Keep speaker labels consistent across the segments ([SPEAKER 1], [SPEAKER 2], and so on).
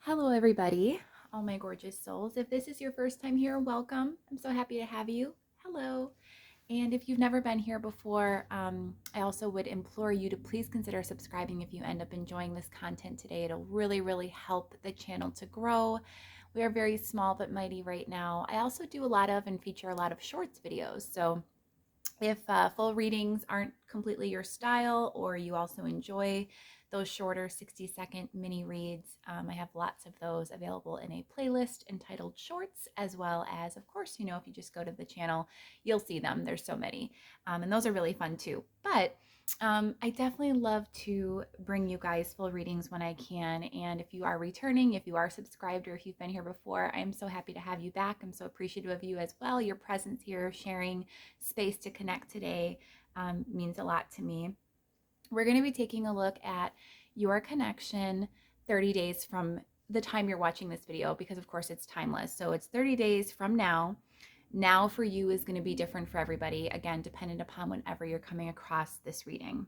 [SPEAKER 1] Hello, everybody, all my gorgeous souls. If this is your first time here, welcome. I'm so happy to have you. Hello. And if you've never been here before, I also would implore you to please consider subscribing if you end up enjoying this content today. It'll really, really help the channel to grow. We are very small but mighty right now. I also do a lot of and feature a lot of shorts videos. So if full readings aren't completely your style, or you also enjoy those shorter 60-second mini reads, I have lots of those available in a playlist entitled Shorts, as well as, of course, if you just go to the channel, you'll see them. There's so many, and those are really fun too. But I definitely love to bring you guys full readings when I can. And if you are returning, if you are subscribed, or if you've been here before, I'm so happy to have you back. I'm so appreciative of you as well. Your presence here, sharing space to connect today, means a lot to me. We're going to be taking a look at your connection 30 days from the time you're watching this video, because of course it's timeless. So it's 30 days from now. Now for you is going to be different for everybody, again, dependent upon whenever you're coming across this reading.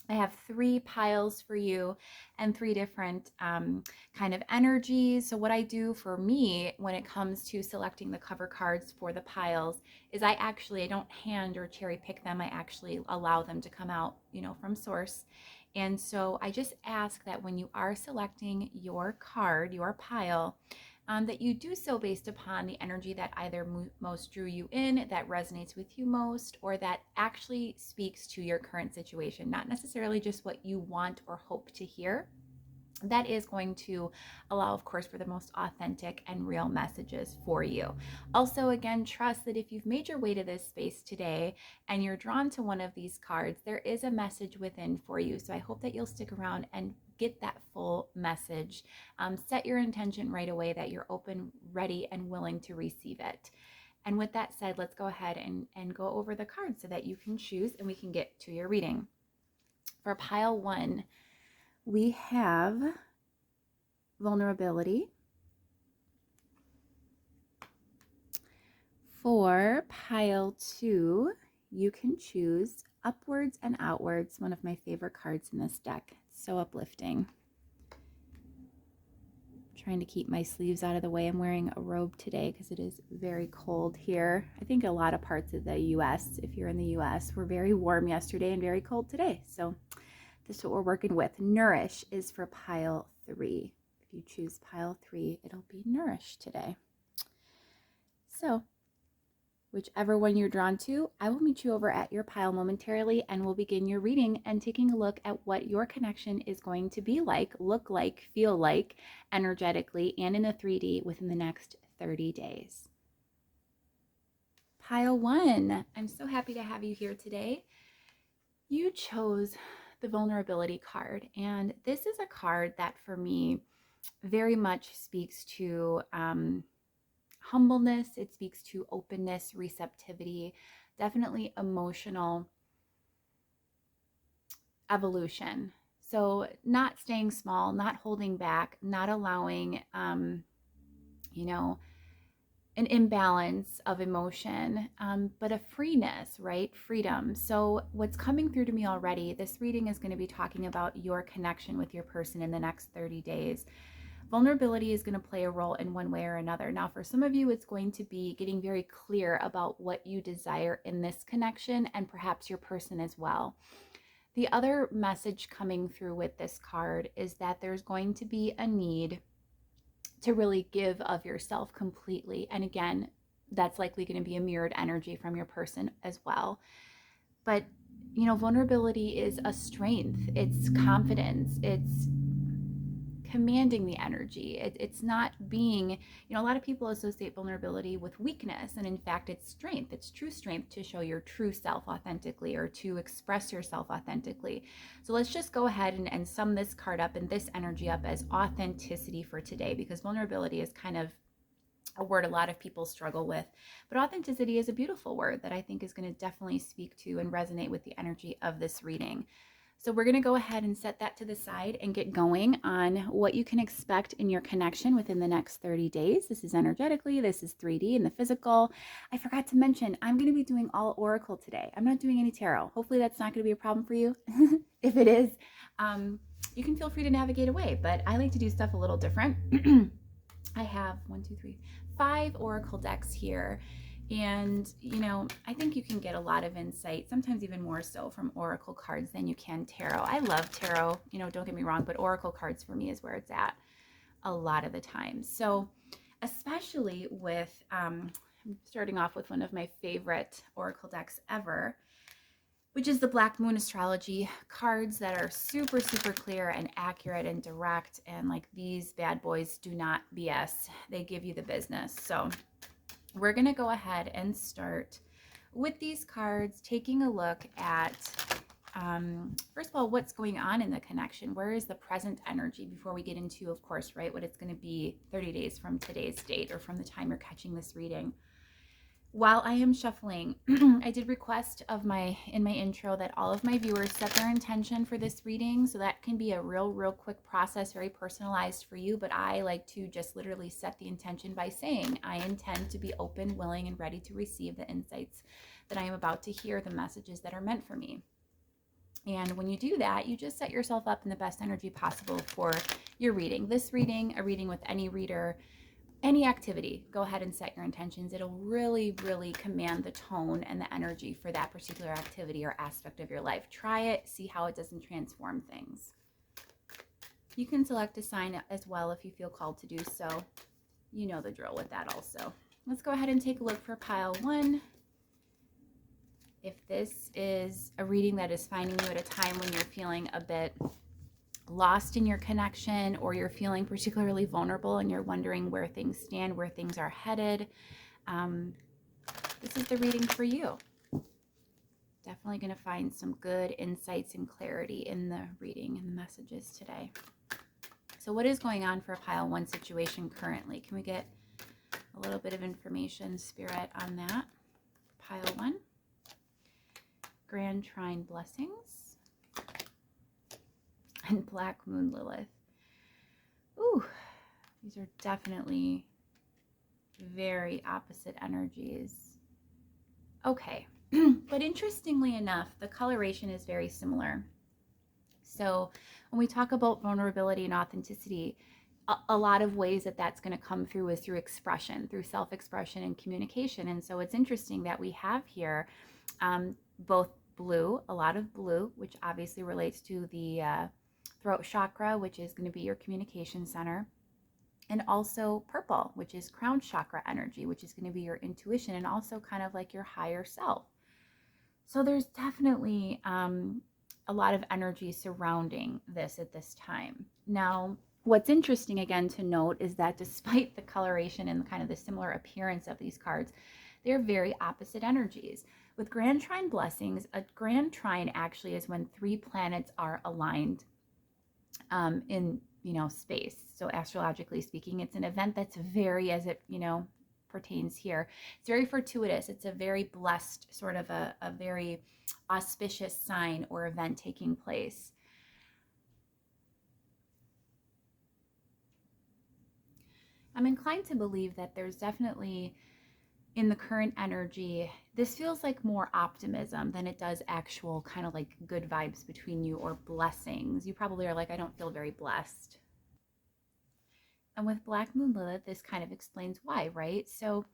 [SPEAKER 1] I have 3 piles for you and 3 different kind of energies. So what I do for me when it comes to selecting the cover cards for the piles is I don't hand or cherry pick them. I actually allow them to come out, from source. And so I just ask that when you are selecting your card, your pile, that you do so based upon the energy that either most drew you in, that resonates with you most, or that actually speaks to your current situation, not necessarily just what you want or hope to hear. That is going to allow, of course, for the most authentic and real messages for you. Also, again, trust that if you've made your way to this space today and you're drawn to one of these cards, there is a message within for you. So I hope that you'll stick around and get that full message. Set your intention right away that you're open, ready, and willing to receive it. And with that said, let's go ahead and go over the cards so that you can choose and we can get to your reading. For pile 1, we have vulnerability. For pile 2, you can choose upwards and outwards, one of my favorite cards in this deck. It's so uplifting. Trying to keep my sleeves out of the way. I'm wearing a robe today because it is very cold here. I think a lot of parts of the US, if you're in the US, were very warm yesterday and very cold today. So this is what we're working with. Nourish is for pile 3. If you choose pile 3, it'll be Nourish today. So whichever one you're drawn to, I will meet you over at your pile momentarily and we'll begin your reading and taking a look at what your connection is going to be like, look like, feel like, energetically, and in a 3D within the next 30 days. Pile 1, I'm so happy to have you here today. You chose the vulnerability card, and this is a card that for me very much speaks to humbleness. It speaks to openness, receptivity, definitely emotional evolution. So not staying small, not holding back, not allowing an imbalance of emotion, but a freeness, right? Freedom. So what's coming through to me already, this reading is going to be talking about your connection with your person in the next 30 days. Vulnerability is going to play a role in one way or another. Now, for some of you, it's going to be getting very clear about what you desire in this connection and perhaps your person as well. The other message coming through with this card is that there's going to be a need to really give of yourself completely. And again, that's likely going to be a mirrored energy from your person as well. But, vulnerability is a strength. It's confidence. It's commanding the energy. It's not being, a lot of people associate vulnerability with weakness. And in fact, it's strength. It's true strength to show your true self authentically or to express yourself authentically. So let's just go ahead and sum this card up and this energy up as authenticity for today, because vulnerability is kind of a word a lot of people struggle with. But authenticity is a beautiful word that I think is going to definitely speak to and resonate with the energy of this reading. So we're going to go ahead and set that to the side and get going on what you can expect in your connection within the next 30 days. This is energetically, this is 3D and the physical. I forgot to mention, I'm going to be doing all oracle today. I'm not doing any tarot. Hopefully that's not going to be a problem for you. If it is, you can feel free to navigate away, but I like to do stuff a little different. I have 5 oracle decks here. And, I think you can get a lot of insight, sometimes even more so from oracle cards than you can tarot. I love tarot, don't get me wrong, but oracle cards for me is where it's at a lot of the time. So, especially with, I'm starting off with one of my favorite oracle decks ever, which is the Black Moon Astrology cards that are super, super clear and accurate and direct. And like, these bad boys do not BS. They give you the business. So we're going to go ahead and start with these cards, taking a look at, first of all, what's going on in the connection. Where is the present energy before we get into, of course, right, what it's going to be 30 days from today's date or from the time you're catching this reading. While I am shuffling, I did request in my intro that all of my viewers set their intention for this reading. So that can be a real quick process, very personalized for you. But I like to just literally set the intention by saying, I intend to be open, willing, and ready to receive the insights that I am about to hear, the messages that are meant for me. And when you do that, you just set yourself up in the best energy possible for your reading. This reading, a reading with any reader, any activity, go ahead and set your intentions. It'll really command the tone and the energy for that particular activity or aspect of your life. Try it, see how it doesn't transform things. You can select a sign as well if you feel called to do so. You know the drill with that also. Let's go ahead and take a look for pile 1. If this is a reading that is finding you at a time when you're feeling a bit lost in your connection, or you're feeling particularly vulnerable and you're wondering where things stand, where things are headed, this is the reading for you. Definitely going to find some good insights and clarity in the reading and the messages today. So what is going on for a pile 1 situation currently? Can we get a little bit of information, Spirit, on that? Pile 1. Grand Trine Blessings. And Black Moon Lilith. Ooh, these are definitely very opposite energies. Okay, but interestingly enough, the coloration is very similar. So when we talk about vulnerability and authenticity, a lot of ways that that's going to come through is through expression, through self-expression and communication. And so it's interesting that we have here both blue, a lot of blue, which obviously relates to the throat chakra, which is going to be your communication center, and also purple, which is crown chakra energy, which is going to be your intuition and also kind of like your higher self. So there's definitely a lot of energy surrounding this at this time. Now, what's interesting again to note is that despite the coloration and kind of the similar appearance of these cards, they're very opposite energies. With Grand Trine Blessings, a Grand Trine actually is when 3 planets are aligned in space. So astrologically speaking, it's an event that's very, as it pertains here, it's very fortuitous. It's a very blessed, sort of a very auspicious sign or event taking place. I'm inclined to believe that there's definitely, in the current energy, this feels like more optimism than it does actual kind of like good vibes between you or blessings. You probably are like, I don't feel very blessed. And with Black Moon Lilith, this kind of explains why, right? So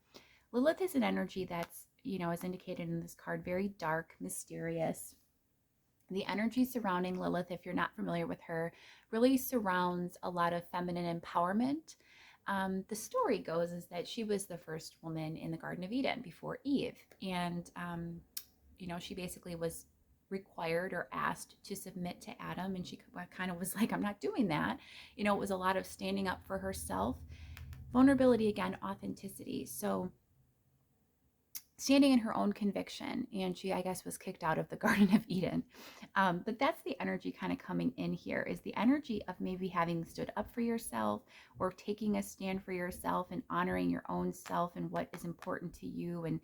[SPEAKER 1] Lilith is an energy that's, as indicated in this card, very dark, mysterious. The energy surrounding Lilith, if you're not familiar with her, really surrounds a lot of feminine empowerment. The story goes is that she was the first woman in the Garden of Eden before Eve. And, she basically was required or asked to submit to Adam. And she kind of was like, I'm not doing that. It was a lot of standing up for herself. Vulnerability, again, authenticity. So standing in her own conviction, and she, I guess, was kicked out of the Garden of Eden. But that's the energy kind of coming in here, is the energy of maybe having stood up for yourself or taking a stand for yourself and honoring your own self and what is important to you and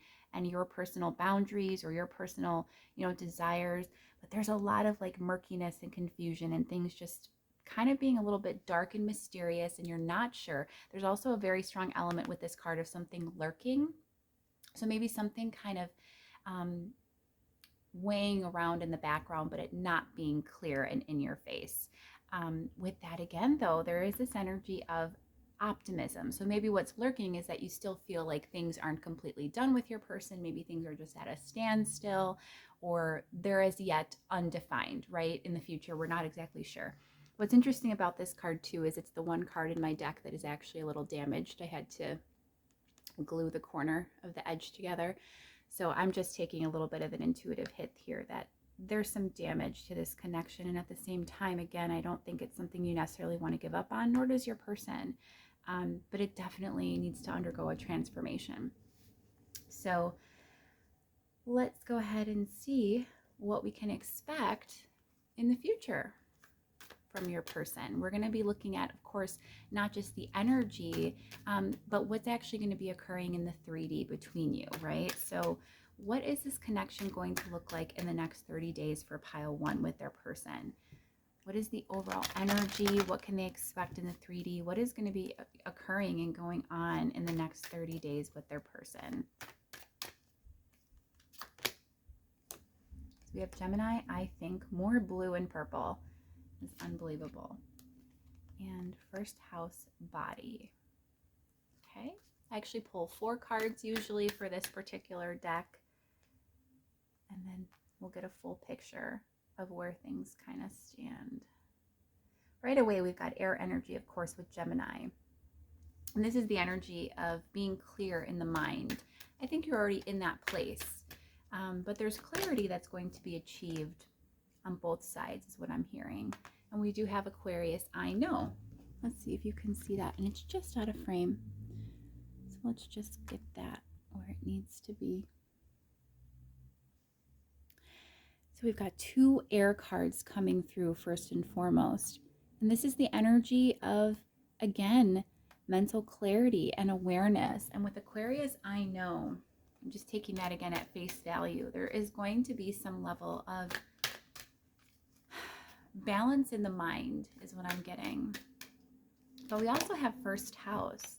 [SPEAKER 1] your personal boundaries or your personal, desires. But there's a lot of like murkiness and confusion and things just kind of being a little bit dark and mysterious, and you're not sure. There's also a very strong element with this card of something lurking. So maybe something kind of weighing around in the background, but it not being clear and in your face. With that, again, though, there is this energy of optimism. So maybe what's lurking is that you still feel like things aren't completely done with your person. Maybe things are just at a standstill, or they're as yet undefined, right? In the future, we're not exactly sure. What's interesting about this card, too, is it's the one card in my deck that is actually a little damaged. I had to glue the corner of the edge together. So I'm just taking a little bit of an intuitive hit here that there's some damage to this connection. And at the same time, again, I don't think it's something you necessarily want to give up on, nor does your person. But it definitely needs to undergo a transformation. So let's go ahead and see what we can expect in the future from your person. We're going to be looking at, of course, not just the energy, but what's actually going to be occurring in the 3D between you, right? So what is this connection going to look like in the next 30 days for pile 1 with their person? What is the overall energy? What can they expect in the 3D? What is going to be occurring and going on in the next 30 days with their person? So we have Gemini, I think, more blue and purple. Is unbelievable. And first house body. Okay, I actually pull 4 cards usually for this particular deck, and then we'll get a full picture of where things kind of stand. Right away, we've got air energy, of course, with Gemini. And this is the energy of being clear in the mind. I think you're already in that place, but there's clarity that's going to be achieved on both sides is what I'm hearing. And we do have Aquarius, I know. Let's see if you can see that. And it's just out of frame. So let's just get that where it needs to be. So we've got 2 air cards coming through first and foremost. And this is the energy of, again, mental clarity and awareness. And with Aquarius, I know. I'm just taking that again at face value. There is going to be some level of balance in the mind is what I'm getting. But we also have first house.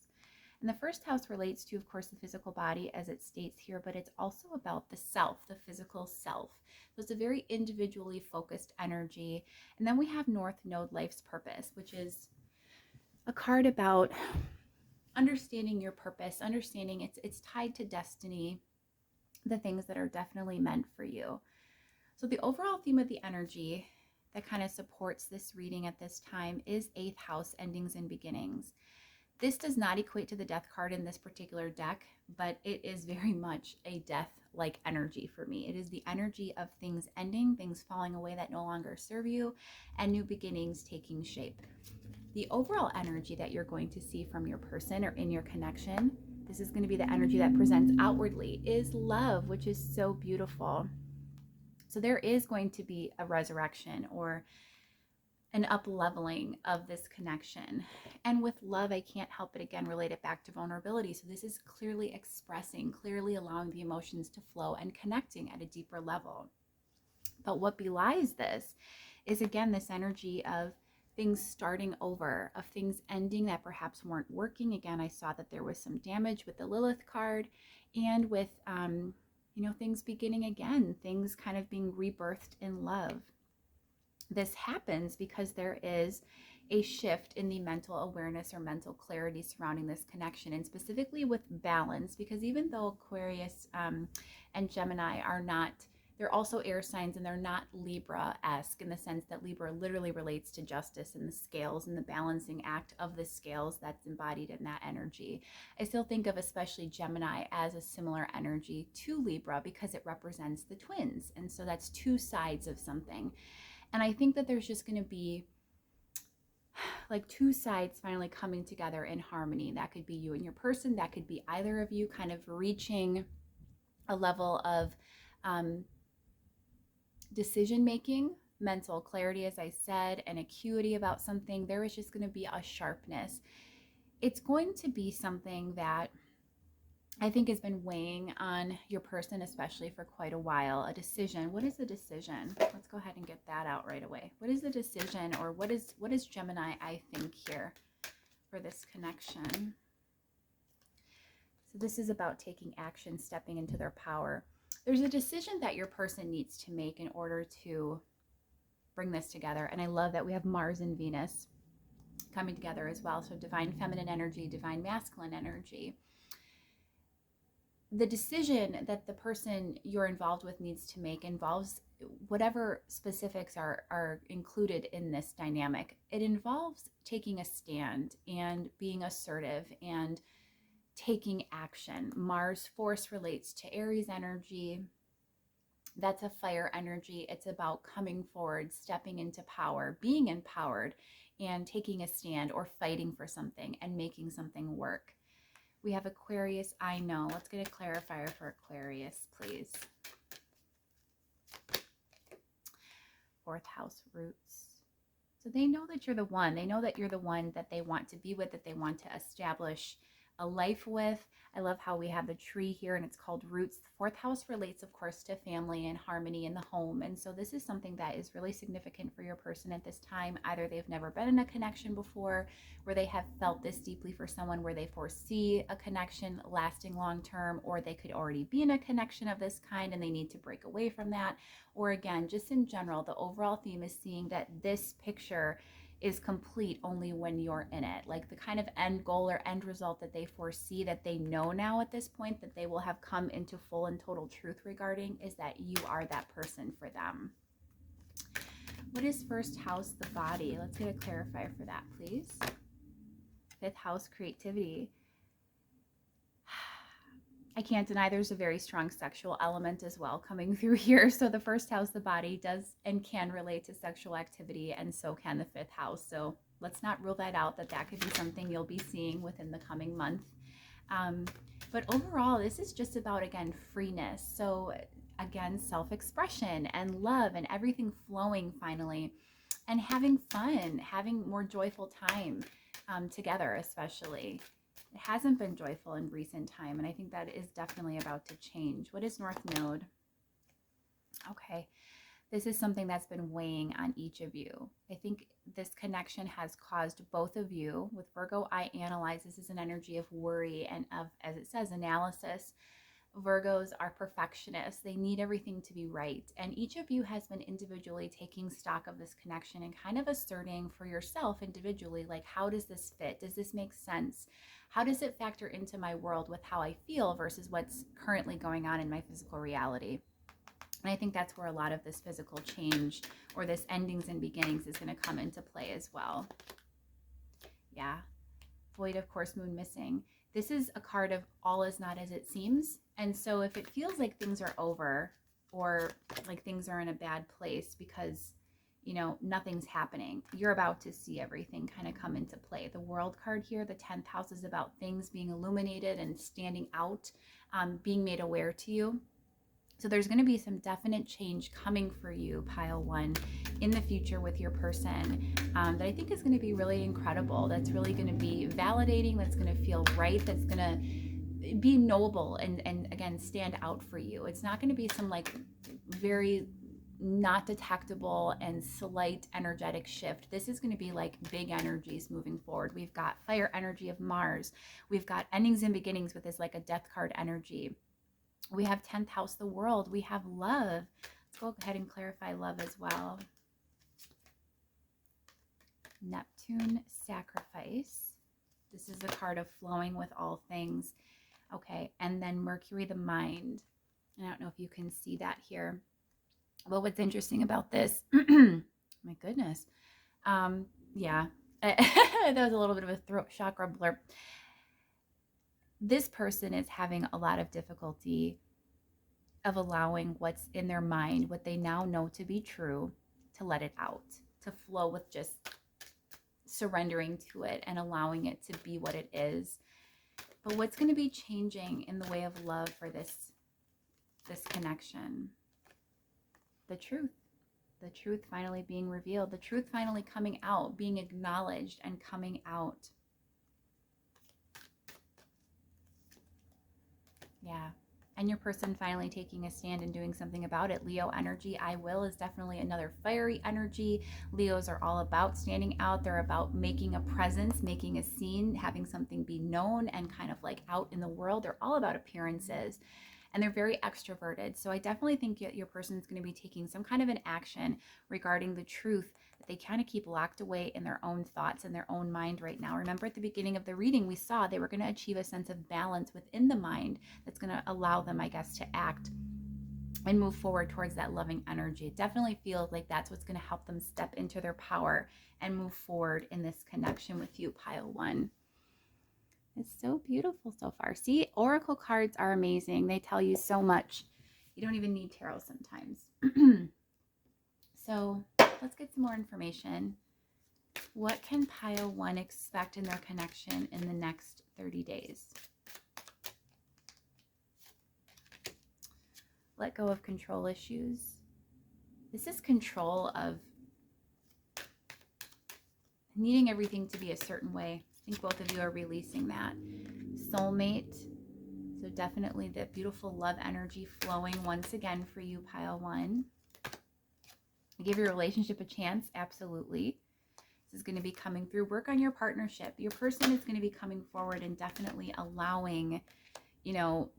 [SPEAKER 1] And the first house relates to, of course, the physical body as it states here, but it's also about the self, the physical self. So it's a very individually focused energy. And then we have North Node, life's purpose, which is a card about understanding your purpose, understanding it's tied to destiny, the things that are definitely meant for you. So the overall theme of the energy that kind of supports this reading at this time is 8th house, endings and beginnings. This does not equate to the death card in this particular deck, but it is very much a death-like energy for me. It is the energy of things ending, things falling away that no longer serve you, and new beginnings taking shape. The overall energy that you're going to see from your person or in your connection, this is going to be the energy that presents outwardly, is love, which is so beautiful. So there is going to be a resurrection or an up-leveling of this connection. And with love, I can't help but again relate it back to vulnerability. So this is clearly expressing, clearly allowing the emotions to flow and connecting at a deeper level. But what belies this is, again, this energy of things starting over, of things ending that perhaps weren't working. Again, I saw that there was some damage with the Lilith card, and with things beginning again, things kind of being rebirthed in love. This happens because there is a shift in the mental awareness or mental clarity surrounding this connection, and specifically with balance, because even though Aquarius and Gemini are not, they're also air signs, and they're not Libra-esque in the sense that Libra literally relates to justice and the scales and the balancing act of the scales that's embodied in that energy. I still think of especially Gemini as a similar energy to Libra because it represents the twins. And so that's 2 sides of something. And I think that there's just going to be like 2 sides finally coming together in harmony. That could be you and your person. That could be either of you kind of reaching a level of decision-making, mental clarity, as I said, and acuity about something. There is just going to be a sharpness. It's going to be something that I think has been weighing on your person, especially for quite a while. A decision. What is the decision? Let's go ahead and get that out right away. What is the decision, or what is Gemini, I think, here for this connection? So this is about taking action, stepping into their power. There's a decision that your person needs to make in order to bring this together. And I love that we have Mars and Venus coming together as well. So divine feminine energy, divine masculine energy. The decision that the person you're involved with needs to make involves whatever specifics are included in this dynamic. It involves taking a stand and being assertive and taking action. Mars force relates to Aries energy. That's a fire energy. It's about coming forward, stepping into power, being empowered, and taking a stand or fighting for something and making something work. We have Aquarius, I know. Let's get a clarifier for Aquarius, please. Fourth house, roots. So they know that you're the one. They know that you're the one that they want to be with, that they want to establish a life with. I love how we have the tree here and it's called roots. The fourth house relates, of course, to family and harmony in the home. And so this is something that is really significant for your person at this time. Either they've never been in a connection before, where they have felt this deeply for someone, where they foresee a connection lasting long term, or they could already be in a connection of this kind and they need to break away from that. Or again, just in general, the overall theme is seeing that this picture is complete only when you're in it. Like the kind of end goal or end result that they foresee, that they know now at this point that they will have come into full and total truth regarding, is that you are that person for them. What is first house, the body? Let's get a clarifier for that, please. Fifth house, creativity. I can't deny there's a very strong sexual element as well coming through here. So the first house, the body, does and can relate to sexual activity, and so can the fifth house. So let's not rule that out, that could be something you'll be seeing within the coming month. But overall, this is just about, again, freeness. So again, self-expression and love and everything flowing finally, and having fun, having more joyful time together, especially. It hasn't been joyful in recent time, and I think that is definitely about to change. What is North Node? Okay, this is something that's been weighing on each of you. I think this connection has caused both of you. With Virgo, I analyze. This is an energy of worry and of, as it says, analysis. Virgos are perfectionists. They need everything to be right. And each of you has been individually taking stock of this connection and kind of asserting for yourself individually, like, how does this fit? Does this make sense? How does it factor into my world with how I feel versus what's currently going on in my physical reality? And I think that's where a lot of this physical change, or this endings and beginnings, is going to come into play as well. Yeah. Void, of course, moon missing. This is a card of all is not as it seems. And so if it feels like things are over, or like things are in a bad place because, you know, nothing's happening, you're about to see everything kind of come into play. The World card here, the 10th house, is about things being illuminated and standing out, being made aware to you. So there's going to be some definite change coming for you, pile one, in the future with your person, that I think is going to be really incredible. That's really going to be validating. That's going to feel right. That's going to be noble and again, stand out for you. It's not going to be some like very not detectable and slight energetic shift. This is going to be like big energies moving forward. We've got fire energy of Mars. We've got endings and beginnings with this like a death card energy. We have 10th house, the world. We have love. Let's go ahead and clarify love as well. Neptune, sacrifice. This is the card of flowing with all things. Okay, and then Mercury, the mind. I don't know if you can see that here. Well, what's interesting about this, my goodness. Yeah, that was a little bit of a throat chakra blurb. This person is having a lot of difficulty of allowing what's in their mind, what they now know to be true, to let it out, to flow with just surrendering to it and allowing it to be what it is. But what's going to be changing in the way of love for this connection? The truth finally being revealed, the truth finally coming out, being acknowledged and coming out. Yeah. And your person finally taking a stand and doing something about it. Leo energy, I will, is definitely another fiery energy. Leos are all about standing out. They're about making a presence, making a scene, having something be known and kind of like out in the world. They're all about appearances. and they're very extroverted. So I definitely think your person is going to be taking some kind of an action regarding the truth that they kind of keep locked away in their own thoughts and their own mind right now. Remember at the beginning of the reading, we saw they were going to achieve a sense of balance within the mind that's going to allow them, I guess, to act and move forward towards that loving energy. It definitely feels like that's what's going to help them step into their power and move forward in this connection with you, pile one. It's so beautiful so far. See, oracle cards are amazing. They tell you so much. You don't even need tarot sometimes. So let's get some more information. What can pile one expect in their connection in the next 30 days? Let go of control issues. This is control of needing everything to be a certain way. I think both of you are releasing that. Soulmate. So definitely the beautiful love energy flowing once again for you, pile one. Give your relationship a chance. Absolutely. This is going to be coming through. Work on your partnership. Your person is going to be coming forward and definitely allowing, you know,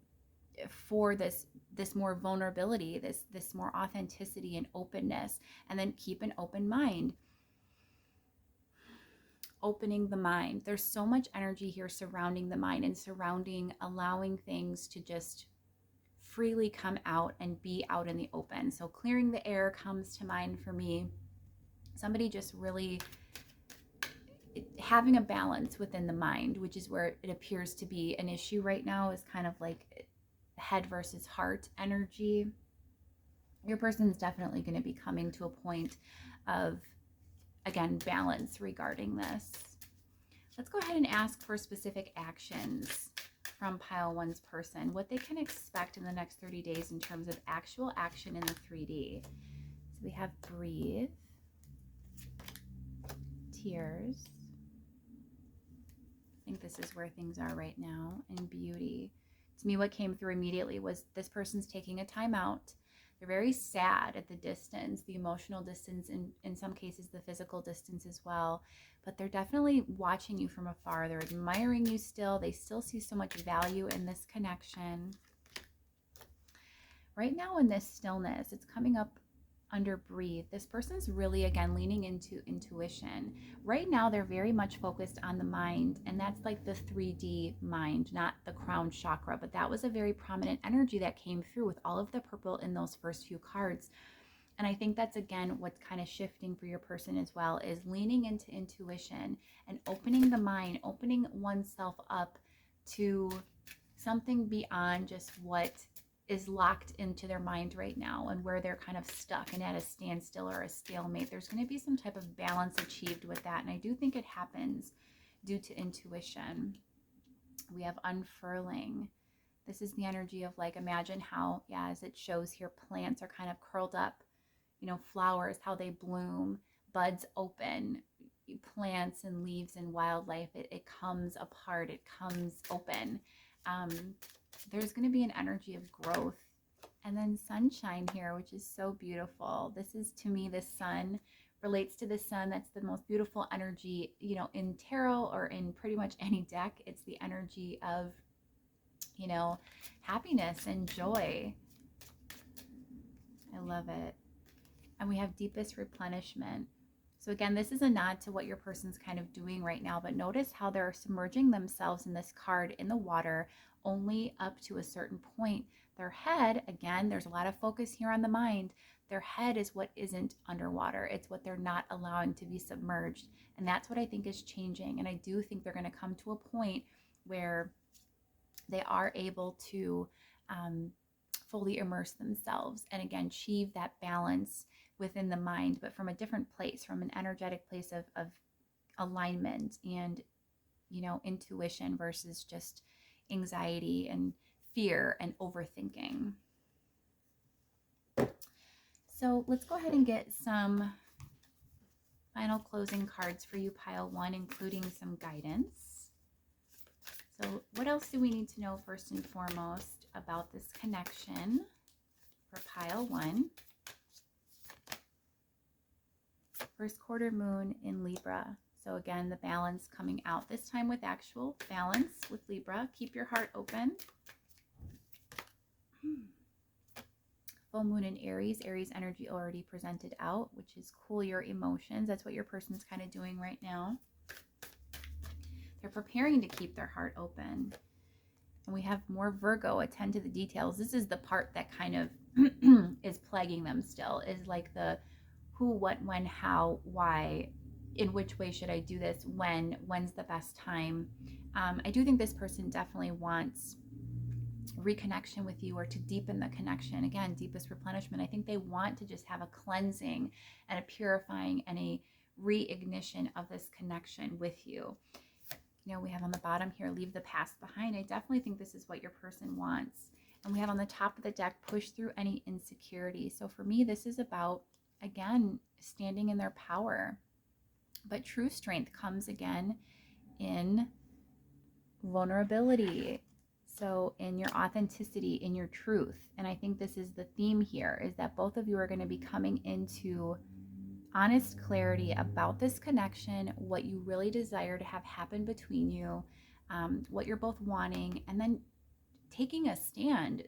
[SPEAKER 1] for this more vulnerability, this more authenticity and openness, and then keep an open mind. Opening the mind. There's so much energy here surrounding the mind and surrounding allowing things to just freely come out and be out in the open. So clearing the air comes to mind for me. Somebody just really having a balance within the mind, which is where it appears to be an issue right now, is kind of like head versus heart energy. Your person's definitely going to be coming to a point of, again, balance regarding this. Let's go ahead and ask for specific actions from pile one's person, what they can expect in the next 30 days in terms of actual action in the 3D. So we have breathe, tears. I think this is where things are right now, and beauty. To me, what came through immediately was this person's taking a time out. They're very sad at the distance, the emotional distance, in some cases the physical distance as well. But they're definitely watching you from afar. They're admiring you still. They still see so much value in this connection. Right now in this stillness, it's coming up under breathe. This person's really, again, leaning into intuition. Right now, they're very much focused on the mind, and that's like the 3D mind, not the crown chakra, but that was a very prominent energy that came through with all of the purple in those first few cards. And I think that's, again, what's kind of shifting for your person as well, is leaning into intuition and opening the mind, opening oneself up to something beyond just what is locked into their mind right now and where they're kind of stuck and at a standstill or a stalemate. There's going to be some type of balance achieved with that. And I do think it happens due to intuition. We have unfurling. This is the energy of, like, imagine how, yeah, as it shows here, plants are kind of curled up, you know, flowers, how they bloom, buds open, plants and leaves and wildlife, it comes apart, it comes open. There's going to be an energy of growth. And then sunshine here, which is so beautiful. This is, to me, the sun relates to the sun. That's the most beautiful energy, you know, in tarot or in pretty much any deck. It's the energy of, you know, happiness and joy. I love it. And we have deepest replenishment. So again, this is a nod to what your person's kind of doing right now, but notice how they're submerging themselves in this card in the water only up to a certain point. Their head, again, there's a lot of focus here on the mind. Their head is what isn't underwater. It's what they're not allowing to be submerged. And that's what I think is changing. And I do think they're going to come to a point where they are able to fully immerse themselves and, again, achieve that balance within the mind, but from a different place, from an energetic place of alignment and, you know, intuition versus just anxiety and fear and overthinking. So let's go ahead and get some final closing cards for you, pile one, including some guidance. So what else do we need to know first and foremost about this connection for pile one? First quarter moon in Libra. So again, the balance coming out, this time with actual balance with Libra. Keep your heart open. Full moon in Aries. Aries energy already presented out, which is cool your emotions. That's what your person's kind of doing right now. They're preparing to keep their heart open. And we have more Virgo, attend to the details. This is the part that kind of is plaguing them still, is like the who, what, when, how, why, in which way should I do this, when's the best time. I do think this person definitely wants reconnection with you, or to deepen the connection. Again, deepest replenishment. I think they want to just have a cleansing and a purifying and a reignition of this connection with you. You know, we have on the bottom here, leave the past behind. I definitely think this is what your person wants. And we have on the top of the deck, push through any insecurity. So for me, this is about, again, standing in their power. But true strength comes again in vulnerability. So in your authenticity, in your truth. And I think this is the theme here, is that both of you are going to be coming into honest clarity about this connection, what you really desire to have happen between you, what you're both wanting, and then taking a stand,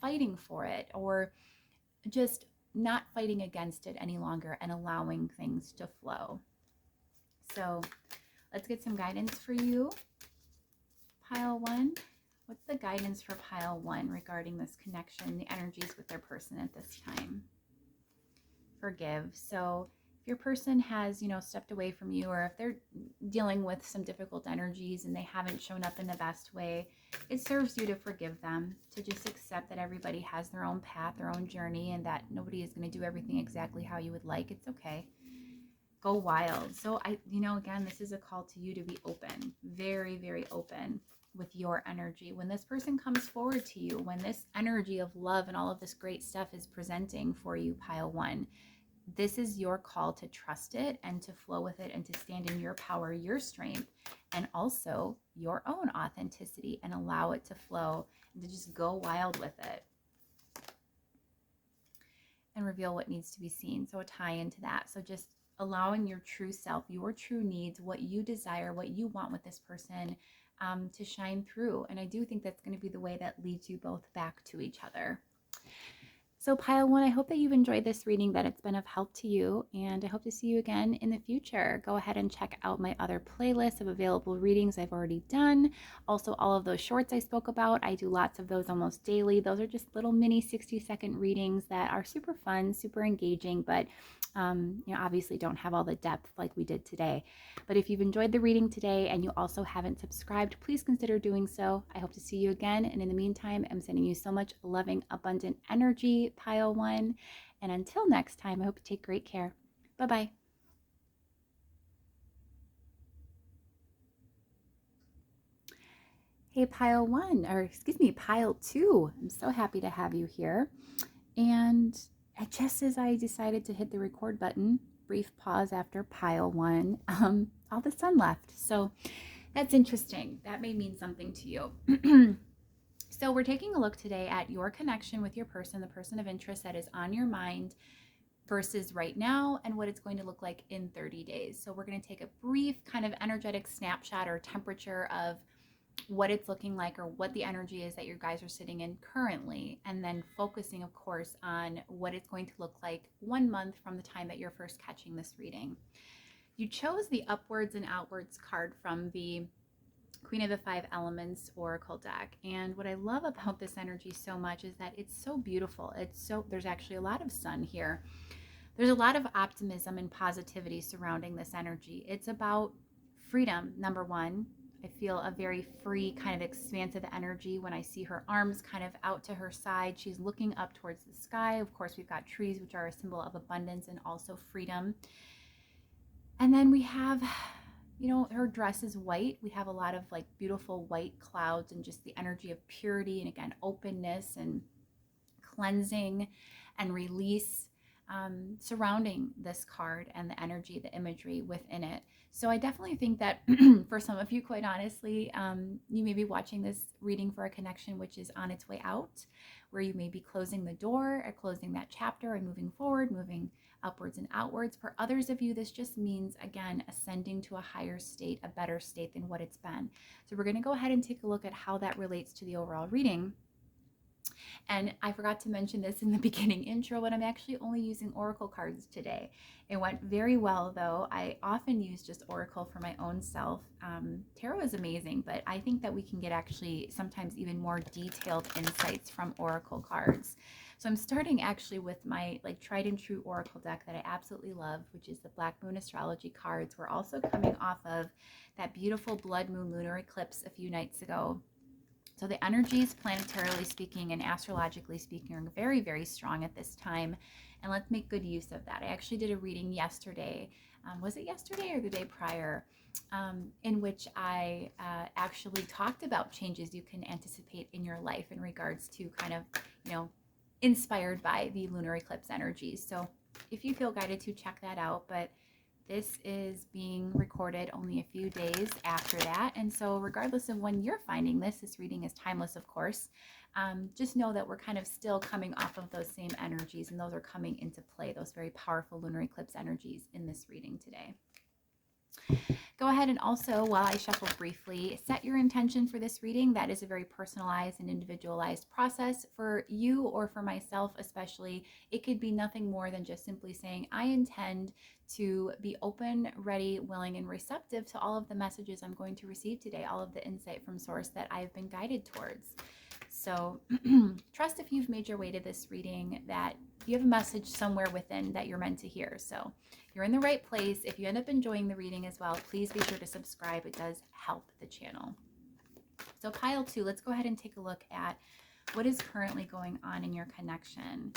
[SPEAKER 1] fighting for it, or just not fighting against it any longer and allowing things to flow. So let's get some guidance for you, pile one. What's the guidance for pile one regarding this connection, the energies with their person at this time? Forgive. So if your person has, stepped away from you, or if they're dealing with some difficult energies and they haven't shown up in the best way, it serves you to forgive them, to just accept that everybody has their own path, their own journey, and that nobody is going to do everything exactly how you would like. It's okay. Go wild. So again, this is a call to you to be open, very, very open with your energy. When this person comes forward to you, when this energy of love and all of this great stuff is presenting for you, pile one, this is your call to trust it and to flow with it and to stand in your power, your strength, and also your own authenticity, and allow it to flow and to just go wild with it and reveal what needs to be seen. So a tie into that. So just allowing your true self, your true needs, what you desire, what you want with this person, to shine through. And I do think that's going to be the way that leads you both back to each other. So pile one, I hope that you've enjoyed this reading, that it's been of help to you, and I hope to see you again in the future. Go ahead and check out my other playlist of available readings I've already done. Also, all of those shorts I spoke about, I do lots of those almost daily. Those are just little mini 60-second readings that are super fun, super engaging, but obviously don't have all the depth like we did today. But if you've enjoyed the reading today and you also haven't subscribed, please consider doing so. I hope to see you again. And in the meantime, I'm sending you so much loving, abundant energy, pile one. And until next time, I hope you take great care. Bye-bye. Hey, pile one, or excuse me, pile two. I'm so happy to have you here. And just as I decided to hit the record button, brief pause after pile one, all the sun left. So that's interesting. That may mean something to you. So we're taking a look today at your connection with your person, the person of interest that is on your mind versus right now, and what it's going to look like in 30 days. So we're going to take a brief kind of energetic snapshot or temperature of what it's looking like, or what the energy is that you guys are sitting in currently, and then focusing, of course, on what it's going to look like 1 month from the time that you're first catching this reading. You chose the Upwards and Outwards card from the Queen of the Five Elements Oracle deck, and what I love about this energy so much is that it's so beautiful. There's actually a lot of sun here. There's a lot of optimism and positivity surrounding this energy. It's about freedom, number one. I feel a very free, kind of expansive energy when I see her arms kind of out to her side. She's looking up towards the sky. Of course, we've got trees, which are a symbol of abundance and also freedom. And then we have, her dress is white. We have a lot of like beautiful white clouds and just the energy of purity and, again, openness and cleansing and release surrounding this card, and the energy, the imagery within it. So I definitely think that for some of you, quite honestly, you may be watching this reading for a connection which is on its way out, where you may be closing the door or closing that chapter and moving forward, moving upwards and outwards. For others of you, this just means, again, ascending to a higher state, a better state than what it's been. So we're going to go ahead and take a look at how that relates to the overall reading. And I forgot to mention this in the beginning intro, but I'm actually only using oracle cards today. It went very well, though. I often use just oracle for my own self. Tarot is amazing, but I think that we can get actually sometimes even more detailed insights from oracle cards. So I'm starting actually with my like tried and true oracle deck that I absolutely love, which is the Black Moon Astrology cards. We're also coming off of that beautiful blood moon lunar eclipse a few nights ago. So the energies, planetarily speaking and astrologically speaking, are very, very strong at this time. And let's make good use of that. I actually did a reading yesterday. Was it yesterday or the day prior? In which I actually talked about changes you can anticipate in your life in regards to kind of, inspired by the lunar eclipse energies. So if you feel guided to, check that out. But this is being recorded only a few days after that. And so regardless of when you're finding this, this reading is timeless, of course. Just know that we're kind of still coming off of those same energies, and those are coming into play, those very powerful lunar eclipse energies in this reading today. Go ahead and also, while I shuffle briefly, set your intention for this reading. That is a very personalized and individualized process for you or for myself especially. It could be nothing more than just simply saying, I intend to be open, ready, willing, and receptive to all of the messages I'm going to receive today, all of the insight from source that I've been guided towards. So trust if you've made your way to this reading that you have a message somewhere within that you're meant to hear. So you're in the right place. If you end up enjoying the reading as well, please be sure to subscribe. It does help the channel. So pile 2, let's go ahead and take a look at what is currently going on in your connection.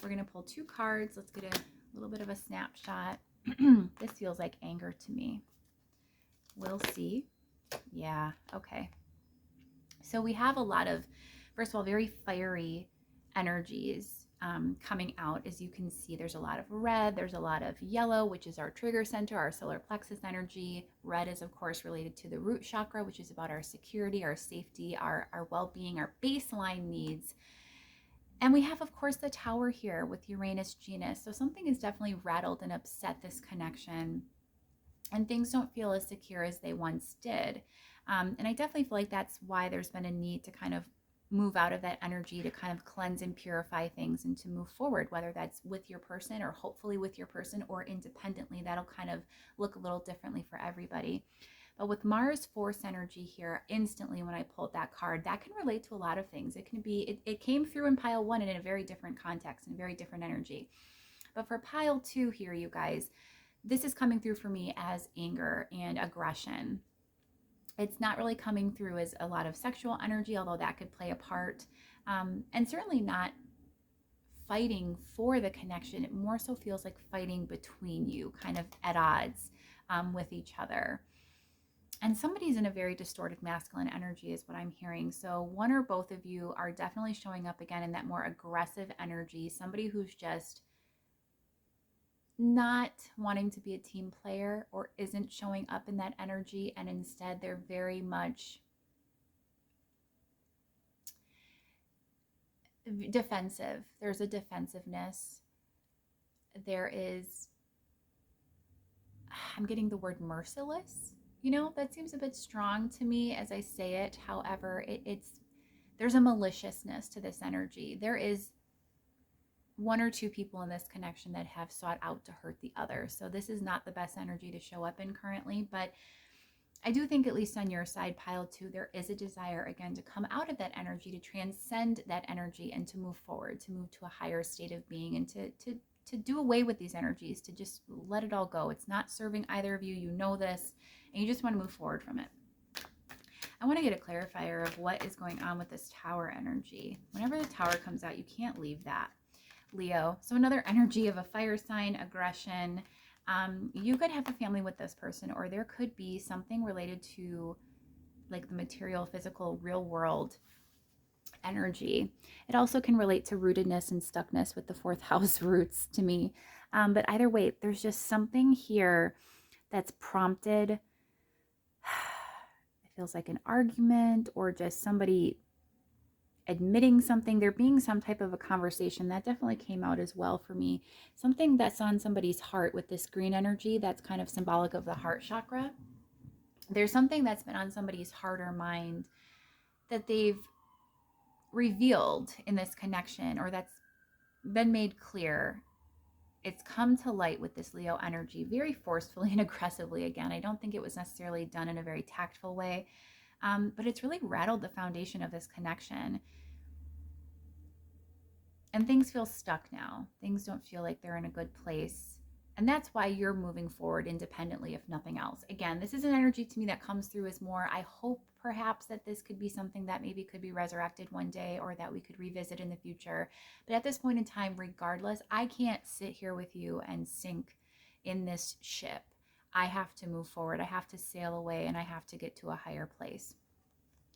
[SPEAKER 1] We're going to pull 2 cards. Let's get a little bit of a snapshot. This feels like anger to me. We'll see. Yeah, okay. So we have a lot of, first of all, very fiery energies coming out. As you can see, there's a lot of red, there's a lot of yellow, which is our trigger center, our solar plexus energy. Red is, of course, related to the root chakra, which is about our security, our safety, our well-being, our baseline needs. And we have, of course, the Tower here with Uranus Genus. So something is definitely rattled and upset this connection, and things don't feel as secure as they once did. And I definitely feel like that's why there's been a need to kind of move out of that energy, to kind of cleanse and purify things and to move forward, whether that's with your person or hopefully with your person or independently. That'll kind of look a little differently for everybody. But with Mars force energy here, instantly when I pulled that card, that can relate to a lot of things. It can be, it came through in pile 1 in a very different context and a very different energy. But for pile 2 here, you guys, this is coming through for me as anger and aggression. It's not really coming through as a lot of sexual energy, although that could play a part. And certainly not fighting for the connection. It more so feels like fighting between you, kind of at odds with each other. And somebody's in a very distorted masculine energy is what I'm hearing. So one or both of you are definitely showing up again in that more aggressive energy. Somebody who's just not wanting to be a team player or isn't showing up in that energy, and instead they're very much defensive. There's a defensiveness. There is, I'm getting the word merciless. That seems a bit strong to me as I say it. However, there's a maliciousness to this energy. There is 1 or 2 people in this connection that have sought out to hurt the other. So this is not the best energy to show up in currently, but I do think, at least on your side, pile 2, there is a desire again to come out of that energy, to transcend that energy and to move forward, to move to a higher state of being, and to do away with these energies, to just let it all go. It's not serving either of you. You know this, and you just want to move forward from it. I want to get a clarifier of what is going on with this Tower energy. Whenever the Tower comes out, you can't leave that, Leo. So another energy of a fire sign, aggression. You could have a family with this person, or there could be something related to like the material, physical, real world energy. It also can relate to rootedness and stuckness with the 4th house roots to me. But either way, there's just something here that's prompted. It feels like an argument or just somebody admitting something. There being some type of a conversation that definitely came out as well for me. Something that's on somebody's heart with this green energy that's kind of symbolic of the heart chakra. There's something that's been on somebody's heart or mind that they've revealed in this connection, or that's been made clear, it's come to light with this Leo energy very forcefully and aggressively again. I don't think it was necessarily done in a very tactful way, but it's really rattled the foundation of this connection. And things feel stuck now. Things don't feel like they're in a good place. And that's why you're moving forward independently, if nothing else. Again, this is an energy to me that comes through as more, I hope perhaps that this could be something that maybe could be resurrected one day, or that we could revisit in the future. But at this point in time, regardless, I can't sit here with you and sink in this ship. I have to move forward. I have to sail away, and I have to get to a higher place.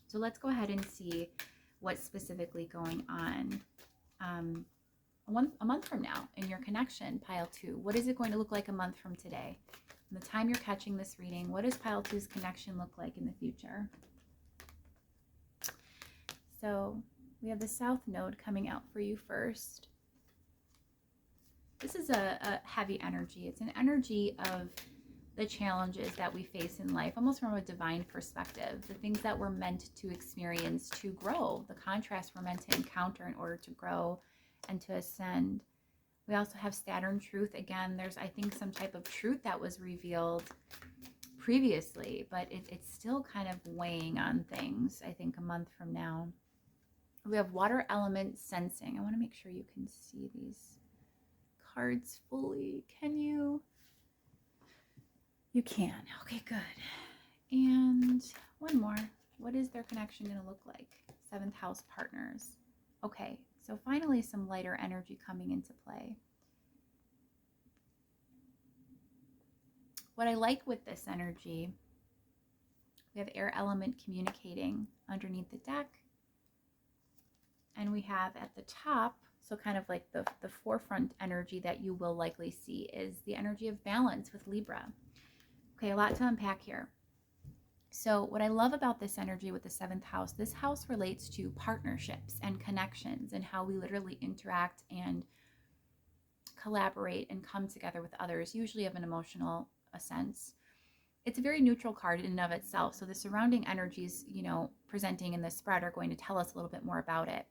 [SPEAKER 1] So let's go ahead and see what's specifically going on a month from now in your connection, pile 2. What is it going to look like a month from today? From the time you're catching this reading, what does pile 2's connection look like in the future? So we have the South Node coming out for you first. This is a heavy energy. It's an energy of the challenges that we face in life, almost from a divine perspective, the things that we're meant to experience to grow, the contrast we're meant to encounter in order to grow and to ascend. We also have Saturn truth. Again, there's, I think, some type of truth that was revealed previously, but it's still kind of weighing on things, I think, a month from now. We have water element sensing. I want to make sure you can see these cards fully. Can you? You can. Okay, good. And one more. What is their connection going to look like? 7th house partners. Okay, so finally some lighter energy coming into play. What I like with this energy, we have air element communicating underneath the deck. And we have at the top, so kind of like the forefront energy that you will likely see is the energy of balance with Libra. Okay, a lot to unpack here. So what I love about this energy with the 7th house, this house relates to partnerships and connections and how we literally interact and collaborate and come together with others, usually of an emotional sense. It's a very neutral card in and of itself. So the surrounding energies, presenting in the spread are going to tell us a little bit more about it.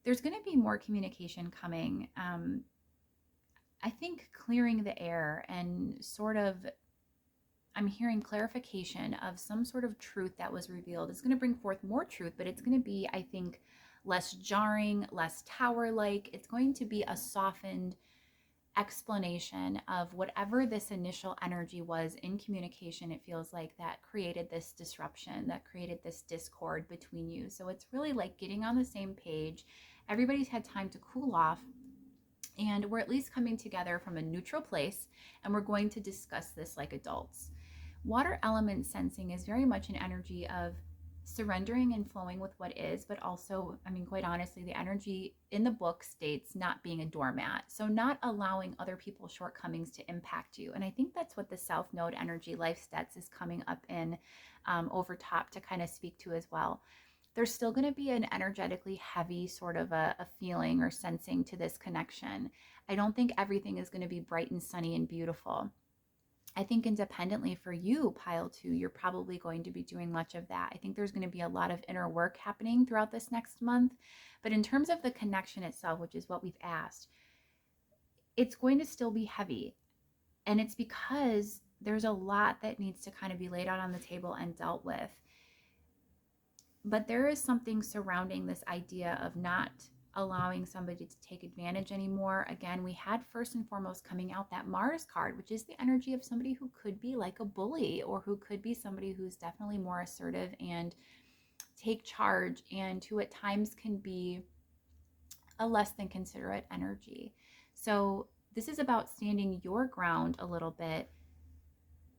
[SPEAKER 1] There's going to be more communication coming. I think clearing the air and sort of, I'm hearing clarification of some sort of truth that was revealed. It's going to bring forth more truth, but it's going to be, I think, less jarring, less tower-like. It's going to be a softened explanation of whatever this initial energy was in communication. It feels like that created this disruption, that created this discord between you. So it's really like getting on the same page. Everybody's had time to cool off, and we're at least coming together from a neutral place, and we're going to discuss this like adults. Water element sensing is very much an energy of surrendering and flowing with what is, but also, quite honestly, the energy in the book states not being a doormat. So not allowing other people's shortcomings to impact you. And I think that's what the South Node energy life stats is coming up in over top to kind of speak to as well. There's still going to be an energetically heavy sort of a feeling or sensing to this connection. I don't think everything is going to be bright and sunny and beautiful. I think independently for you, pile 2, you're probably going to be doing much of that. I think there's going to be a lot of inner work happening throughout this next month. But in terms of the connection itself, which is what we've asked, it's going to still be heavy. And it's because there's a lot that needs to kind of be laid out on the table and dealt with. But there is something surrounding this idea of not allowing somebody to take advantage anymore. Again, we had first and foremost coming out that Mars card, which is the energy of somebody who could be like a bully, or who could be somebody who's definitely more assertive and take charge, and who at times can be a less than considerate energy. So this is about standing your ground a little bit.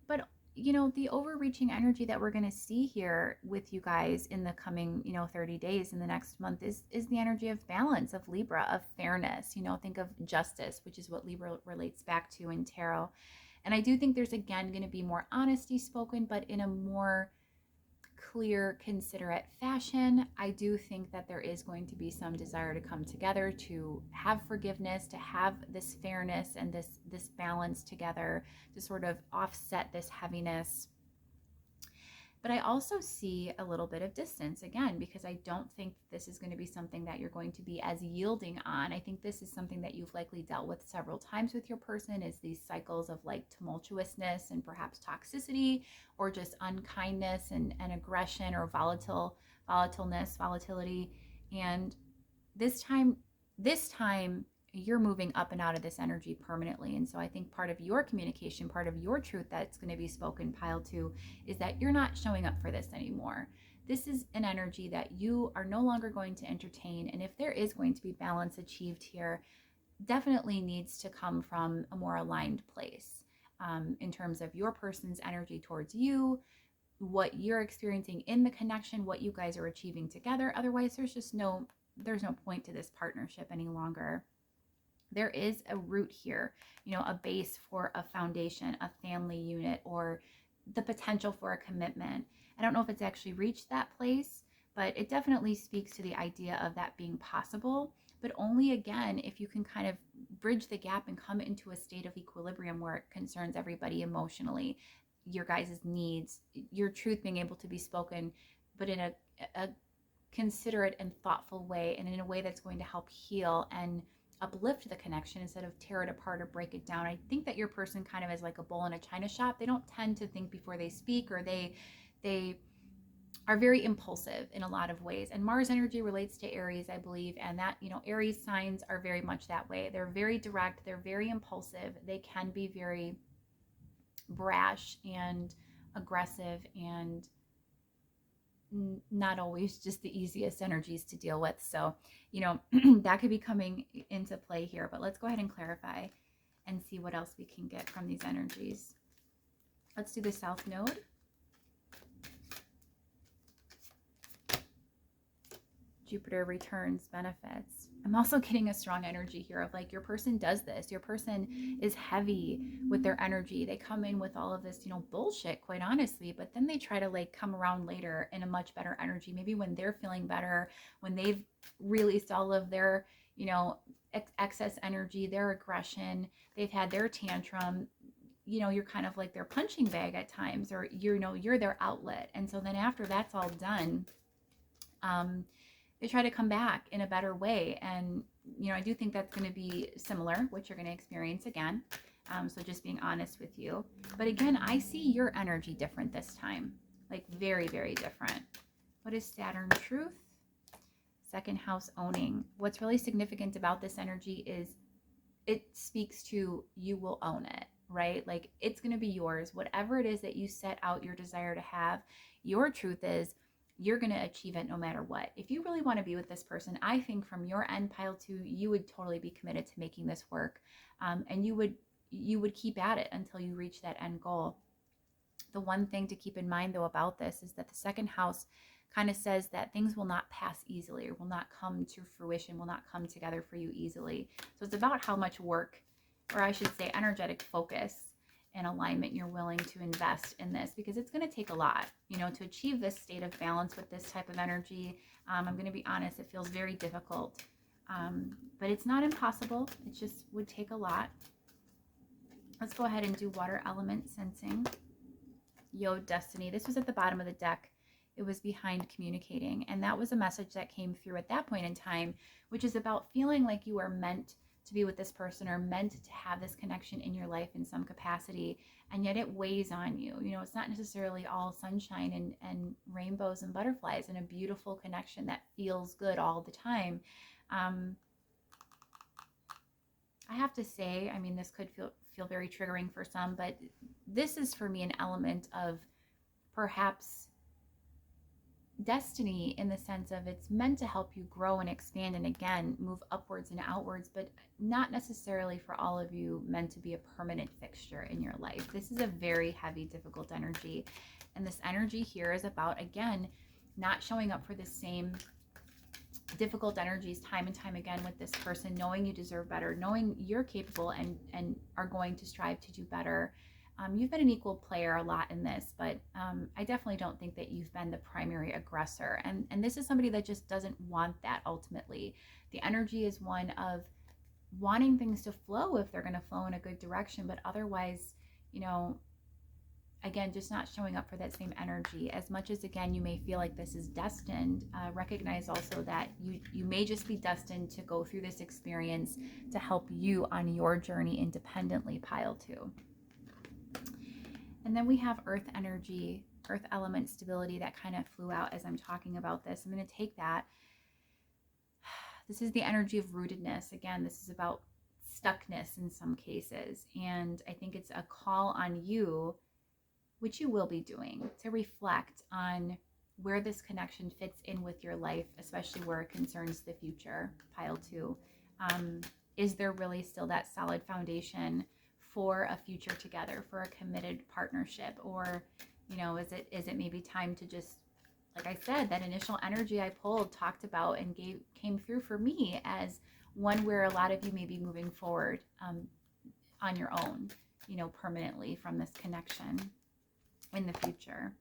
[SPEAKER 1] But the overreaching energy that we're going to see here with you guys in the coming, 30 days in the next month is the energy of balance, of Libra, of fairness. Think of justice, which is what Libra relates back to in tarot. And I do think there's, again, going to be more honesty spoken, but in a more clear, considerate fashion. I do think that there is going to be some desire to come together, to have forgiveness, to have this fairness and this balance together, to sort of offset this heaviness. But I also see a little bit of distance again, because I don't think this is going to be something that you're going to be as yielding on. I think this is something that you've likely dealt with several times with your person, is these cycles of like tumultuousness and perhaps toxicity, or just unkindness and aggression, or volatility. And this time you're moving up and out of this energy permanently. And so I think part of your communication, part of your truth that's going to be spoken, pile two, is that you're not showing up for this anymore. This is an energy that you are no longer going to entertain. And if there is going to be balance achieved here, definitely needs to come from a more aligned place, in terms of your person's energy towards you, what you're experiencing in the connection, what you guys are achieving together. Otherwise, there's no point to this partnership any longer. There is a root here, a base for a foundation, a family unit, or the potential for a commitment. I don't know if it's actually reached that place, but it definitely speaks to the idea of that being possible, but only again if you can kind of bridge the gap and come into a state of equilibrium where it concerns everybody emotionally, your guys' needs, your truth being able to be spoken, but in a considerate and thoughtful way, and in a way that's going to help heal and uplift the connection instead of tear it apart or break it down. I think that your person kind of is like a bull in a china shop. They don't tend to think before they speak, or they are very impulsive in a lot of ways. And Mars energy relates to Aries, I believe, and that, Aries signs are very much that way. They're very direct, they're very impulsive, they can be very brash and aggressive, and not always just the easiest energies to deal with. So, that could be coming into play here, but let's go ahead and clarify and see what else we can get from these energies. Let's do the South Node. Jupiter returns benefits. I'm also getting a strong energy here of like, your person does this. Your person is heavy with their energy. They come in with all of this, bullshit, quite honestly, but then they try to like come around later in a much better energy. Maybe when they're feeling better, when they've released all of their, excess energy, their aggression, they've had their tantrum, you're kind of like their punching bag at times, or, you're their outlet. And so then after that's all done, they try to come back in a better way. And, I do think that's going to be similar, what you're going to experience again. So just being honest with you. But again, I see your energy different this time, like very, very different. What is Saturn truth? Second house owning. What's really significant about this energy is it speaks to you will own it, right? Like it's going to be yours. Whatever it is that you set out your desire to have, your truth is you're going to achieve it no matter what. If you really want to be with this person, I think from your end, pile two, you would totally be committed to making this work. And you would keep at it until you reach that end goal. The one thing to keep in mind though about this is that the second house kind of says that things will not pass easily, or will not come to fruition, will not come together for you easily. So it's about how much work, or I should say energetic focus and alignment, you're willing to invest in this, because it's going to take a lot, to achieve this state of balance with this type of energy. I'm going to be honest, it feels very difficult, but it's not impossible. It just would take a lot. Let's go ahead and do water element sensing. Yod destiny. This was at the bottom of the deck. It was behind communicating. And that was a message that came through at that point in time, which is about feeling like you are meant to be with this person, or meant to have this connection in your life in some capacity, and yet it weighs on you. It's not necessarily all sunshine and rainbows and butterflies and a beautiful connection that feels good all the time. I have to say, this could feel very triggering for some, but this is for me an element of perhaps destiny, in the sense of it's meant to help you grow and expand and again move upwards and outwards, but not necessarily for all of you meant to be a permanent fixture in your life. This is a very heavy, difficult energy, and this energy here is about, again, not showing up for the same difficult energies time and time again with this person, knowing you deserve better, knowing you're capable and are going to strive to do better. You've been an equal player a lot in this, but I definitely don't think that you've been the primary aggressor. And this is somebody that just doesn't want that ultimately. The energy is one of wanting things to flow if they're going to flow in a good direction, but otherwise, again, just not showing up for that same energy. As much as, again, you may feel like this is destined, recognize also that you may just be destined to go through this experience to help you on your journey independently, pile 2. And then we have earth energy, earth element stability that kind of flew out as I'm talking about this. I'm going to take that. This is the energy of rootedness. Again, this is about stuckness in some cases. And I think it's a call on you, which you will be doing, to reflect on where this connection fits in with your life, especially where it concerns the future, pile 2. Is there really still that solid foundation for a future together, for a committed partnership? Or, you know, is it maybe time to just, like I said, that initial energy I pulled, talked about, and came through for me as one where a lot of you may be moving forward on your own, you know, permanently from this connection in the future.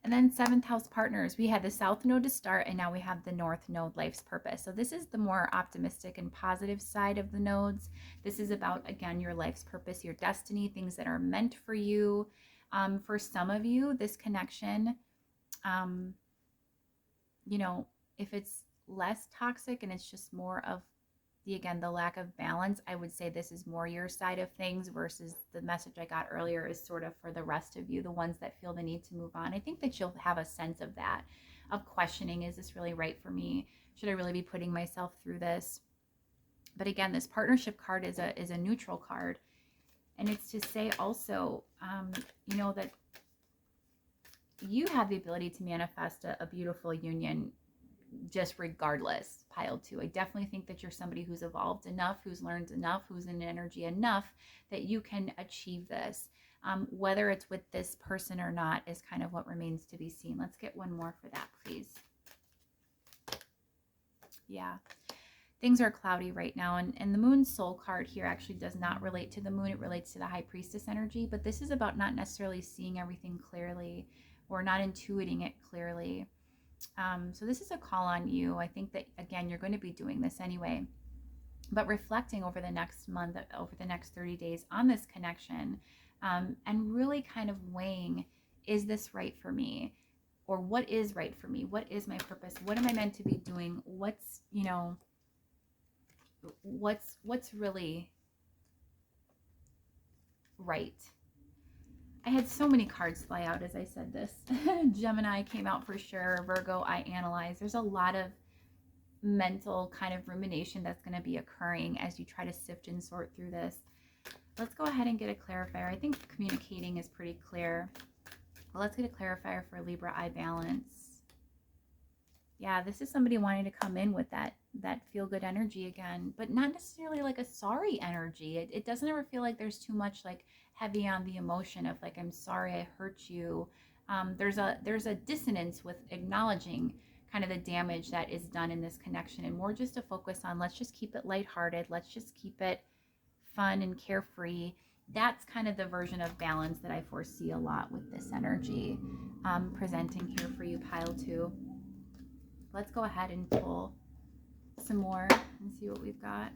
[SPEAKER 1] And then 7th house partners, we had the South Node to start, and now we have the North Node, life's purpose. So this is the more optimistic and positive side of the nodes. This is about, again, your life's purpose, your destiny, things that are meant for you. For some of you, this connection, you know, if it's less toxic and it's just more of the lack of balance, I would say this is more your side of things, versus the message I got earlier is sort of for the rest of you, the ones that feel the need to move on. I think that you'll have a sense of that, of questioning, is this really right for me? Should I really be putting myself through this? But again, this partnership card is a neutral card. And it's to say also, you know, that you have the ability to manifest a beautiful union just regardless, pile 2. I definitely think that you're somebody who's evolved enough, who's learned enough, who's in energy enough that you can achieve this. Whether it's with this person or not is kind of what remains to be seen. Let's get one more for that, please. Yeah. Things are cloudy right now, and the Moon Soul card here actually does not relate to the Moon. It relates to the High Priestess energy, but this is about not necessarily seeing everything clearly or not intuiting it clearly. So this is a call on you. I think that, again, you're going to be doing this anyway, but reflecting over the next month, over the next 30 days on this connection, and really kind of weighing, is this right for me? Or what is right for me? What is my purpose? What am I meant to be doing? What's, you know, what's really right? I had so many cards fly out as I said this. Gemini came out for sure. Virgo, I analyze. There's a lot of mental kind of rumination that's going to be occurring as you try to sift and sort through this. Let's go ahead and get a clarifier. I think communicating is pretty clear. Well, let's get a clarifier for Libra, I balance. Yeah, this is somebody wanting to come in with that feel-good energy again, but not necessarily like a sorry energy. It doesn't ever feel like there's too much like heavy on the emotion of like, I'm sorry I hurt you. There's a dissonance with acknowledging kind of the damage that is done in this connection, and more just to focus on, let's just keep it lighthearted. Let's just keep it fun and carefree. That's kind of the version of balance that I foresee a lot with this energy presenting here for you, pile 2. Let's go ahead and pull some more and see what we've got.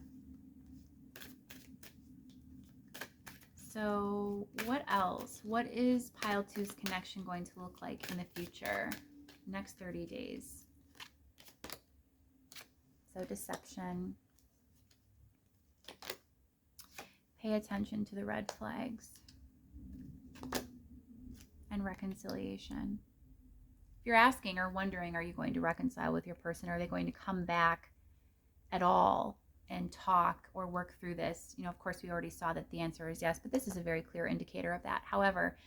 [SPEAKER 1] So what else? What is pile 2's connection going to look like in the future? Next 30 days. So deception. Pay attention to the red flags. And reconciliation. If you're asking or wondering, are you going to reconcile with your person? Are they going to come back at all and talk or work through this? You know, of course, we already saw that the answer is yes, but this is a very clear indicator of that. However,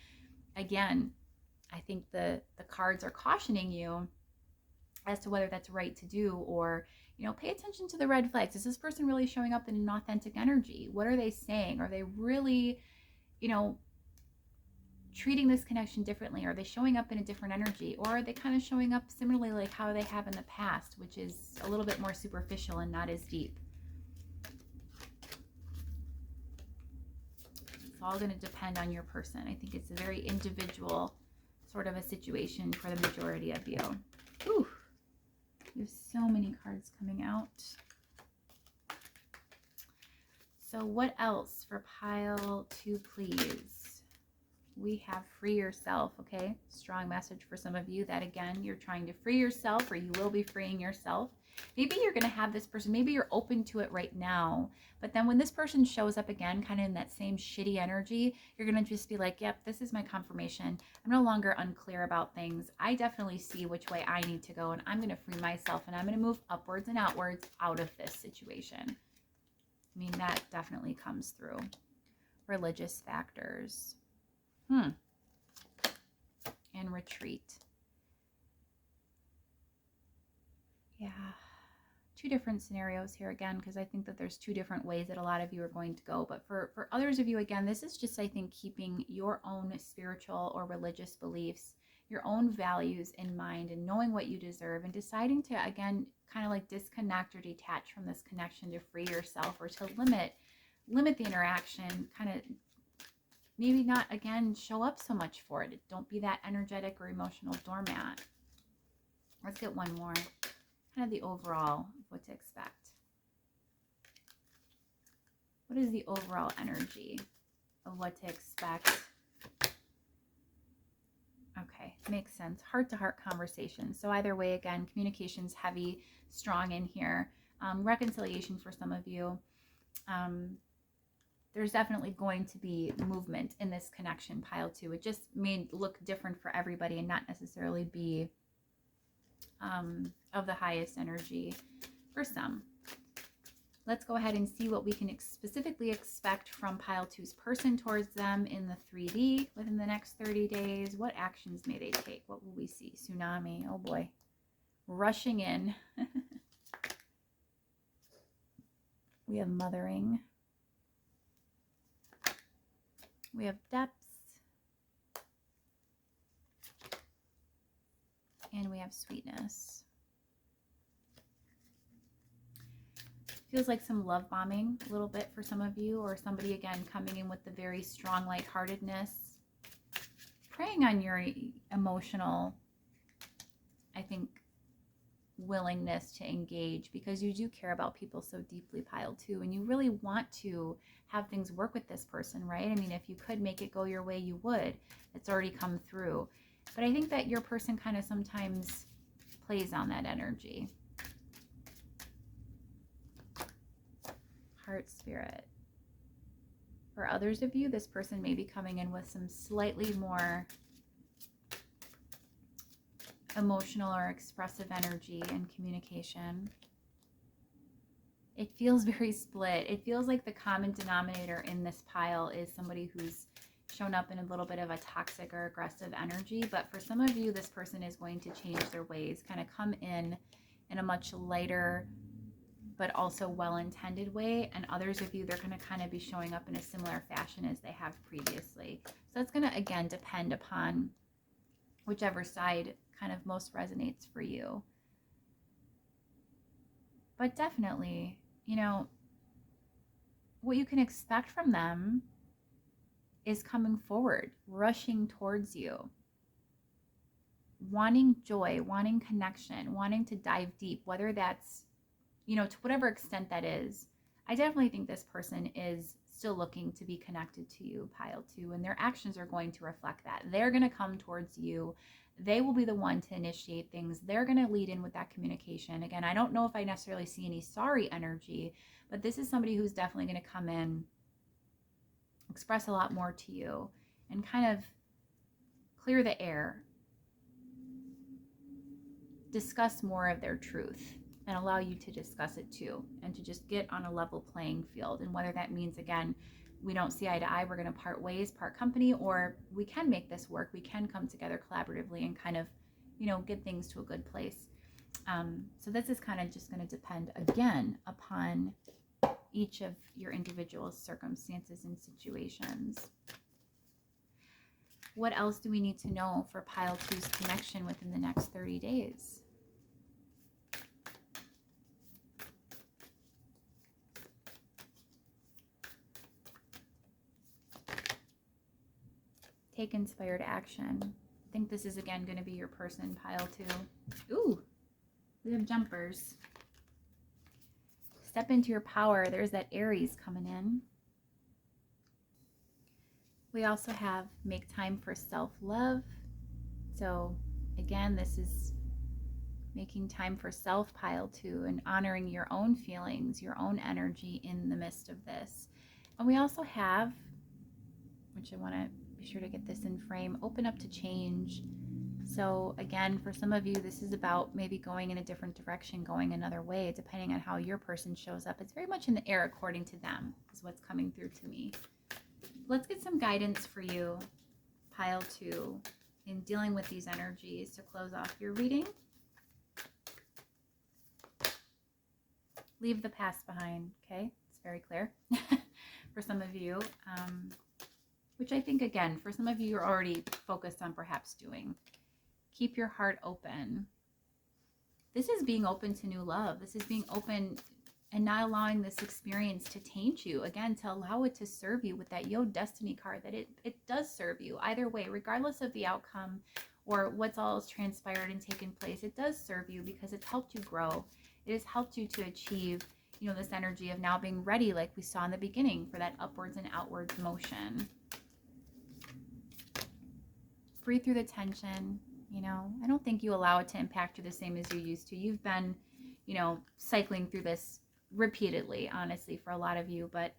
[SPEAKER 1] again, I think the cards are cautioning you as to whether that's right to do, or, you know, pay attention to the red flags. Is this person really showing up in an authentic energy? What are they saying? Are they really, you know, treating this connection differently? Are they showing up in a different energy? Or are they kind of showing up similarly like how they have in the past, which is a little bit more superficial and not as deep? It's all going to depend on your person. I think it's a very individual sort of a situation for the majority of you. Ooh, there's so many cards coming out. So what else for pile 2, please? we have free yourself, okay? Strong message for some of you that, again, you're trying to free yourself, or you will be freeing yourself. Maybe you're going to have this person, maybe you're open to it right now, but then when this person shows up again, kind of in that same shitty energy, you're going to just be like, yep, this is my confirmation. I'm no longer unclear about things. I definitely see which way I need to go, and I'm going to free myself, and I'm going to move upwards and outwards out of this situation. I mean, that definitely comes through. Religious factors. And retreat. Yeah. Two different scenarios here again, because I think that there's two different ways that a lot of you are going to go. But for others of you, again, this is just, I think, keeping your own spiritual or religious beliefs, your own values in mind, and knowing what you deserve, and deciding to, again, kind of like disconnect or detach from this connection to free yourself, or to limit the interaction, kind of maybe not, again, show up so much for it. Don't be that energetic or emotional doormat. Let's get one more. Kind of the overall of what to expect. What is the overall energy of what to expect? Okay, makes sense. Heart-to-heart conversation. So either way, again, communication's heavy, strong in here. Reconciliation for some of you. There's definitely going to be movement in this connection, pile 2. It just may look different for everybody and not necessarily be of the highest energy for some. Let's go ahead and see what we can specifically expect from pile 2's person towards them in the 3D within the next 30 days. What actions may they take? What will we see? Tsunami. Oh boy. Rushing in. We have mothering. We have depths. And we have sweetness. Feels like some love bombing a little bit for some of you, or somebody, again, coming in with the very strong lightheartedness. Preying on your emotional, I think, willingness to engage, because you do care about people so deeply, pile 2, and you really want to have things work with this person, right? I mean, if you could make it go your way, you would. It's already come through. But I think that your person kind of sometimes plays on that energy. Heart, spirit. For others of you, this person may be coming in with some slightly more emotional or expressive energy and communication. It feels very split. It feels like the common denominator in this pile is somebody who's shown up in a little bit of a toxic or aggressive energy. But for some of you, this person is going to change their ways, kind of come in a much lighter but also well-intended way. And others of you, they're going to kind of be showing up in a similar fashion as they have previously. So that's going to, again, depend upon whichever side kind of most resonates for you. But definitely, you know, what you can expect from them is coming forward, rushing towards you, wanting joy, wanting connection, wanting to dive deep, whether that's, you know, to whatever extent that is. I definitely think this person is still looking to be connected to you, pile 2, and their actions are going to reflect that. They're going to come towards you. They will be the one to initiate things. They're going to lead in with that communication. Again, I don't know if I necessarily see any sorry energy, but this is somebody who's definitely going to come in, express a lot more to you, and kind of clear the air, discuss more of their truth, and allow you to discuss it too, and to just get on a level playing field. And whether that means, again, we don't see eye to eye, we're going to part ways, part company, or we can make this work, we can come together collaboratively and kind of, you know, get things to a good place. So this is kind of just going to depend, again, upon each of your individual circumstances and situations. What else do we need to know for pile 2's connection within the next 30 days? Take inspired action. I think this is, again, going to be your person, pile 2. Ooh, we have jumpers. Step into your power. There's that Aries coming in. We also have make time for self-love. So again, this is making time for self, pile 2, and honoring your own feelings, your own energy in the midst of this. And we also have, which I want to be sure to get this in frame, open up to change. So again, for some of you, this is about maybe going in a different direction, going another way, depending on how your person shows up. It's very much in the air according to them, is what's coming through to me. Let's get some guidance for you, pile 2, in dealing with these energies to close off your reading. Leave the past behind, okay? It's very clear for some of you, which I think, again, for some of you, you're already focused on perhaps doing. Keep your heart open. This is being open to new love. This is being open and not allowing this experience to taint you. Again, to allow it to serve you with that Yo Destiny card, that it does serve you either way, regardless of the outcome or what's all transpired and taken place. It does serve you because it's helped you grow. It has helped you to achieve, this energy of now being ready, like we saw in the beginning, for that upwards and outwards motion. Breathe through the tension. I don't think you allow it to impact you the same as you used to. You've been, cycling through this repeatedly, honestly, for a lot of you. But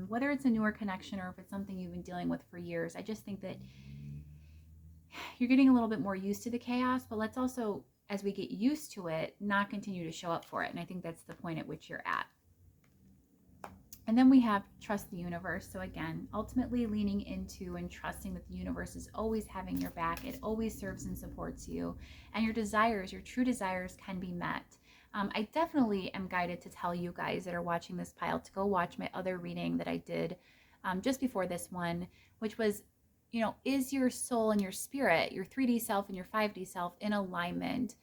[SPEAKER 1] whether it's a newer connection or if it's something you've been dealing with for years, I just think that you're getting a little bit more used to the chaos. But let's also, as we get used to it, not continue to show up for it. And I think that's the point at which you're at. And then we have trust the universe. So again, ultimately leaning into and trusting that the universe is always having your back. It always serves and supports you. And your desires, your true desires, can be met. I definitely am guided to tell you guys that are watching this pile to go watch my other reading that I did just before this one, which was, is your soul and your spirit, your 3D self and your 5D self, in alignment,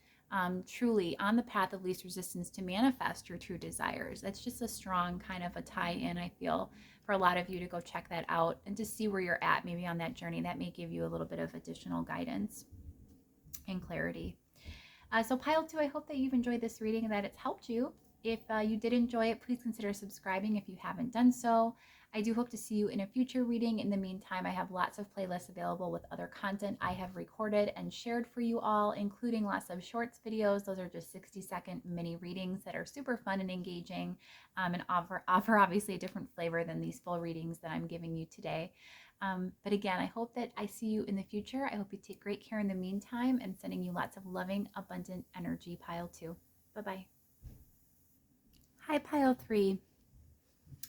[SPEAKER 1] truly on the path of least resistance to manifest your true desires? That's just a strong kind of a tie-in, I feel, for a lot of you to go check that out and to see where you're at maybe on that journey. That may give you a little bit of additional guidance and clarity. So pile 2, I hope that you've enjoyed this reading and that it's helped you. If you did enjoy it, please consider subscribing if you haven't done so. I do hope to see you in a future reading. In the meantime, I have lots of playlists available with other content I have recorded and shared for you all, including lots of shorts videos. Those are just 60-second mini readings that are super fun and engaging, and offer obviously a different flavor than these full readings that I'm giving you today. But again, I hope that I see you in the future. I hope you take great care in the meantime, and sending you lots of loving, abundant energy, pile 2. Bye-bye. Hi, pile 3.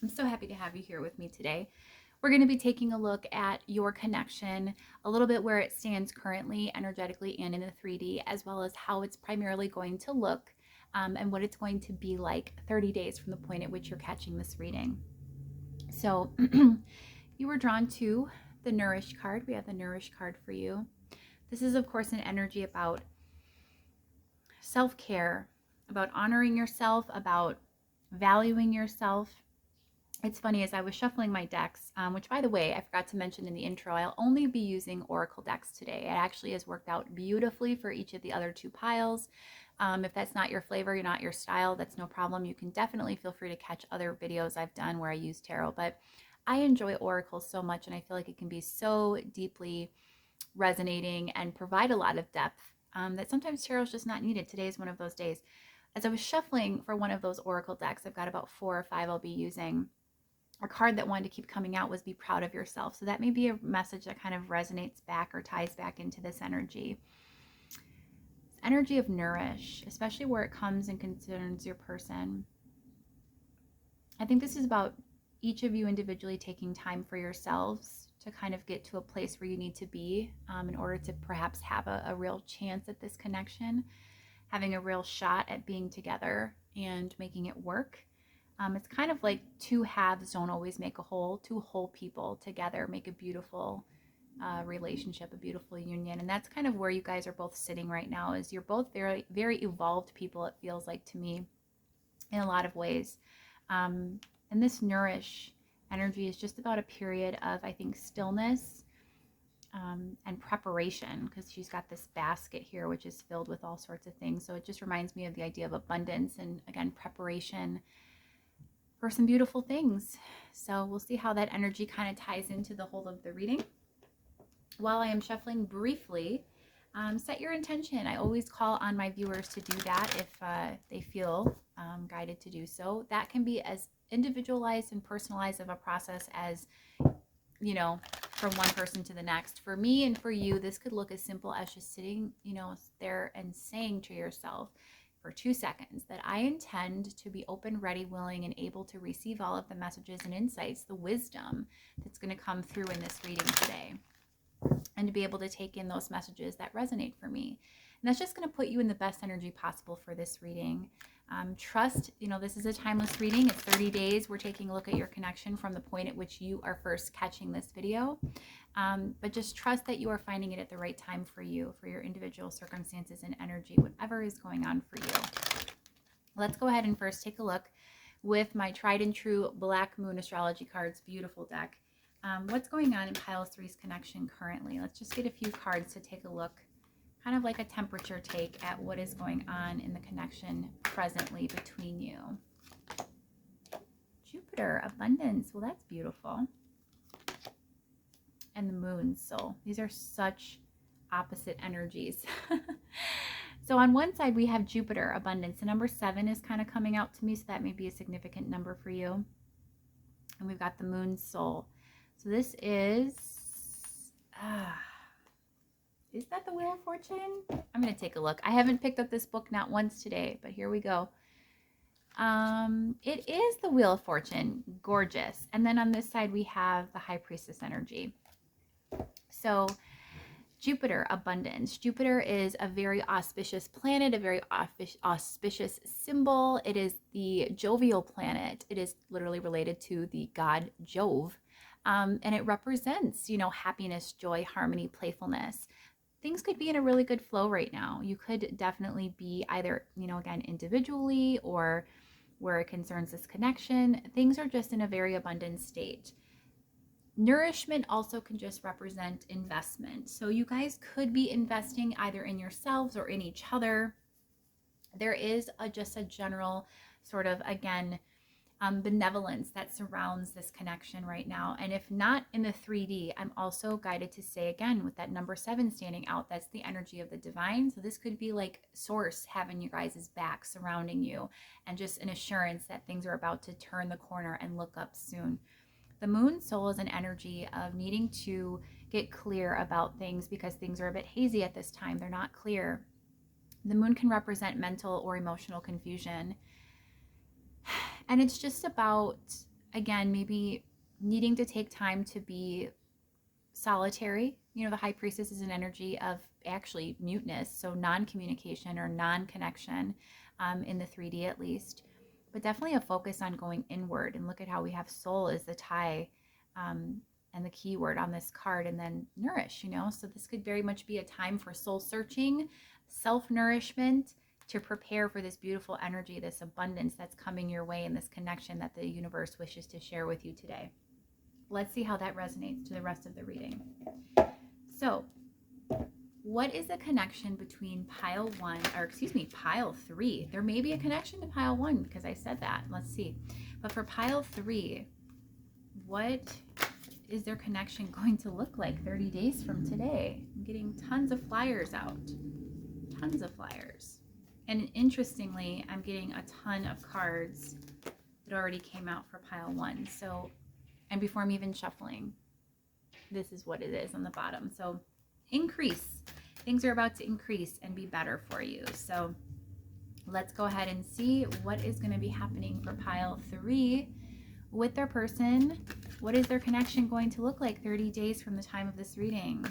[SPEAKER 1] I'm so happy to have you here with me today. We're going to be taking a look at your connection, a little bit where it stands currently, energetically, and in the 3D, as well as how it's primarily going to look, and what it's going to be like 30 days from the point at which you're catching this reading. So you were drawn to the Nourish card. We have the Nourish card for you. This is, of course, an energy about self-care, about honoring yourself, about valuing yourself. It's funny, as I was shuffling my decks, which, by the way, I forgot to mention in the intro, I'll only be using Oracle decks today. It actually has worked out beautifully for each of the other 2 piles. If that's not your flavor, you're not your style, that's no problem. You can definitely feel free to catch other videos I've done where I use tarot. But I enjoy Oracle so much, and I feel like it can be so deeply resonating and provide a lot of depth that sometimes tarot is just not needed. Today is one of those days. As I was shuffling for one of those Oracle decks, I've got about 4 or 5 I'll be using. A card that wanted to keep coming out was be proud of yourself. So that may be a message that kind of resonates back or ties back into this energy. This energy of Nourish, especially where it comes and concerns your person. I think this is about each of you individually taking time for yourselves to kind of get to a place where you need to be in order to perhaps have a real chance at this connection, having a real shot at being together and making it work. It's kind of like 2 halves don't always make a whole. 2 whole people together make a beautiful relationship, a beautiful union. And that's kind of where you guys are both sitting right now, is you're both very, very evolved people, it feels like to me, in a lot of ways. And this Nourish energy is just about a period of, I think, stillness and preparation, because she's got this basket here, which is filled with all sorts of things. So it just reminds me of the idea of abundance and, again, preparation for some beautiful things. So we'll see how that energy kind of ties into the whole of the reading. While I am shuffling briefly, set your intention. I always call on my viewers to do that if they feel guided to do so. That can be as individualized and personalized of a process as, you know, from one person to the next. For me and for you, this could look as simple as just sitting, you know, there and saying to yourself for 2 seconds that I intend to be open, ready, willing, and able to receive all of the messages and insights, the wisdom that's going to come through in this reading today, and to be able to take in those messages that resonate for me. And that's just going to put you in the best energy possible for this reading. Trust, you know, this is a timeless reading. It's 30 days. We're taking a look at your connection from the point at which you are first catching this video. But just trust that you are finding it at the right time for you, for your individual circumstances and energy, whatever is going on for you. Let's go ahead and first take a look with my tried and true Black Moon Astrology cards. Beautiful deck. What's going on in pile 3's connection currently? Let's just get a few cards to take a look, kind of like a temperature take at what is going on in the connection presently between you. Jupiter, abundance. Well, that's beautiful. And the moon, soul. These are such opposite energies. So on one side, we have Jupiter, abundance. The number 7 is kind of coming out to me, so that may be a significant number for you. And we've got the moon, soul. So this is that the Wheel of Fortune? I'm going to take a look. I haven't picked up this book not once today, but here we go. It is the Wheel of Fortune. Gorgeous. And then on this side, we have the High Priestess energy. So Jupiter, abundance. Jupiter is a very auspicious planet, a very auspicious symbol. It is the jovial planet. It is literally related to the god Jove. And it represents, you know, happiness, joy, harmony, playfulness. Things could be in a really good flow right now. You could definitely be either, you know, again, individually or where it concerns this connection. Things are just in a very abundant state. Nourishment also can just represent investment. So you guys could be investing either in yourselves or in each other. There is just a general sort of, again, benevolence that surrounds this connection right now. And if not in the 3D, I'm also guided to say, again, with that number 7 standing out, that's the energy of the divine. So this could be like source having you guys' back, surrounding you, and just an assurance that things are about to turn the corner and look up soon. The moon, soul, is an energy of needing to get clear about things because things are a bit hazy at this time. They're not clear. The moon can represent mental or emotional confusion. And it's just about, again, maybe needing to take time to be solitary. You know, the High Priestess is an energy of actually muteness, so non-communication or non-connection in the 3D at least. But definitely a focus on going inward. And look at how we have soul as the tie and the keyword on this card, and then nourish, you know. So this could very much be a time for soul searching, self-nourishment, to prepare for this beautiful energy, this abundance that's coming your way, and this connection that the universe wishes to share with you today. Let's see how that resonates to the rest of the reading. So what is the connection between pile 3? There may be a connection to pile 1 because I said that. Let's see. But for pile 3, what is their connection going to look like 30 days from today? I'm getting tons of flyers out. Tons of flyers. And interestingly, I'm getting a ton of cards that already came out for pile 1. So, and before I'm even shuffling, this is what it is on the bottom. So increase. Things are about to increase and be better for you. So let's go ahead and see what is going to be happening for pile 3 with their person. What is their connection going to look like 30 days from the time of this reading?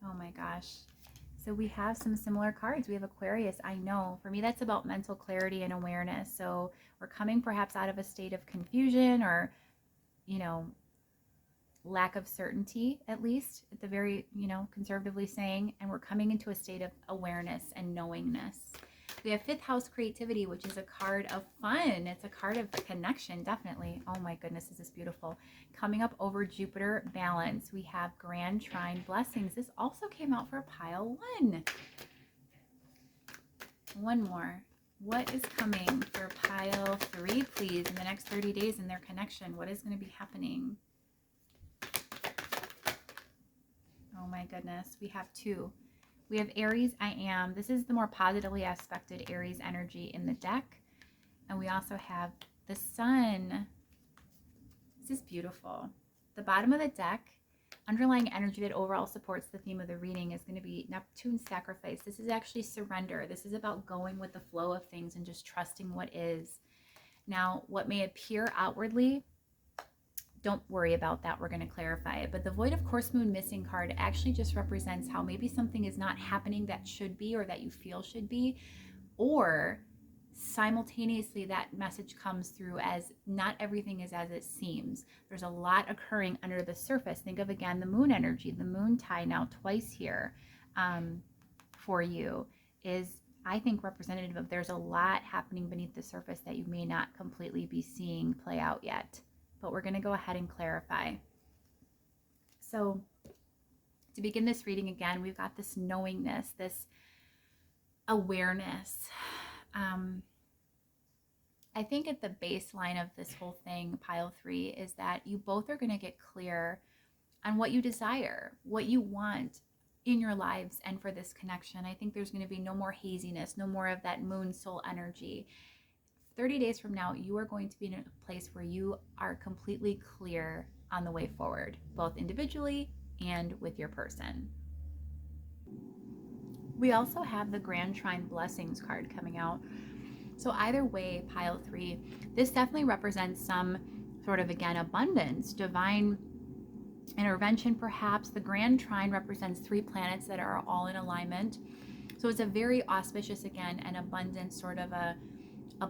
[SPEAKER 1] Oh my gosh. So we have some similar cards. We have Aquarius. I know. For me, that's about mental clarity and awareness. So we're coming perhaps out of a state of confusion or, you know, lack of certainty, at least, at the very, you know, conservatively saying, and we're coming into a state of awareness and knowingness. We have 5th house creativity, which is a card of fun. It's a card of connection, definitely. Oh my goodness, this is beautiful. Coming up over Jupiter, balance. We have grand trine, blessings. This also came out for pile 1. One more. What is coming for pile 3, please, in the next 30 days in their connection? What is going to be happening? Oh my goodness. We have 2. We have Aries, I am. This is the more positively aspected Aries energy in the deck. And we also have the Sun. This is beautiful. The bottom of the deck, underlying energy that overall supports the theme of the reading is going to be Neptune's sacrifice. This is actually surrender. This is about going with the flow of things and just trusting what is. Now, what may appear outwardly, don't worry about that. We're going to clarify it. But the Void of Course Moon missing card actually just represents how maybe something is not happening that should be or that you feel should be, or simultaneously that message comes through as not everything is as it seems. There's a lot occurring under the surface. Think of, again, the moon energy, the moon tie now twice here for you is, I think, representative of there's a lot happening beneath the surface that you may not completely be seeing play out yet. But we're going to go ahead and clarify. So to begin this reading again, we've got this knowingness, this awareness. I think at the baseline of this whole thing, pile 3, is that you both are going to get clear on what you desire, what you want in your lives and for this connection. I think there's going to be no more haziness, no more of that moon soul energy. 30 days from now, you are going to be in a place where you are completely clear on the way forward, both individually and with your person. We also have the Grand Trine Blessings card coming out. So either way, pile 3, this definitely represents some sort of, again, abundance, divine intervention perhaps. The Grand Trine represents 3 planets that are all in alignment. So it's a very auspicious, again, and abundant sort of a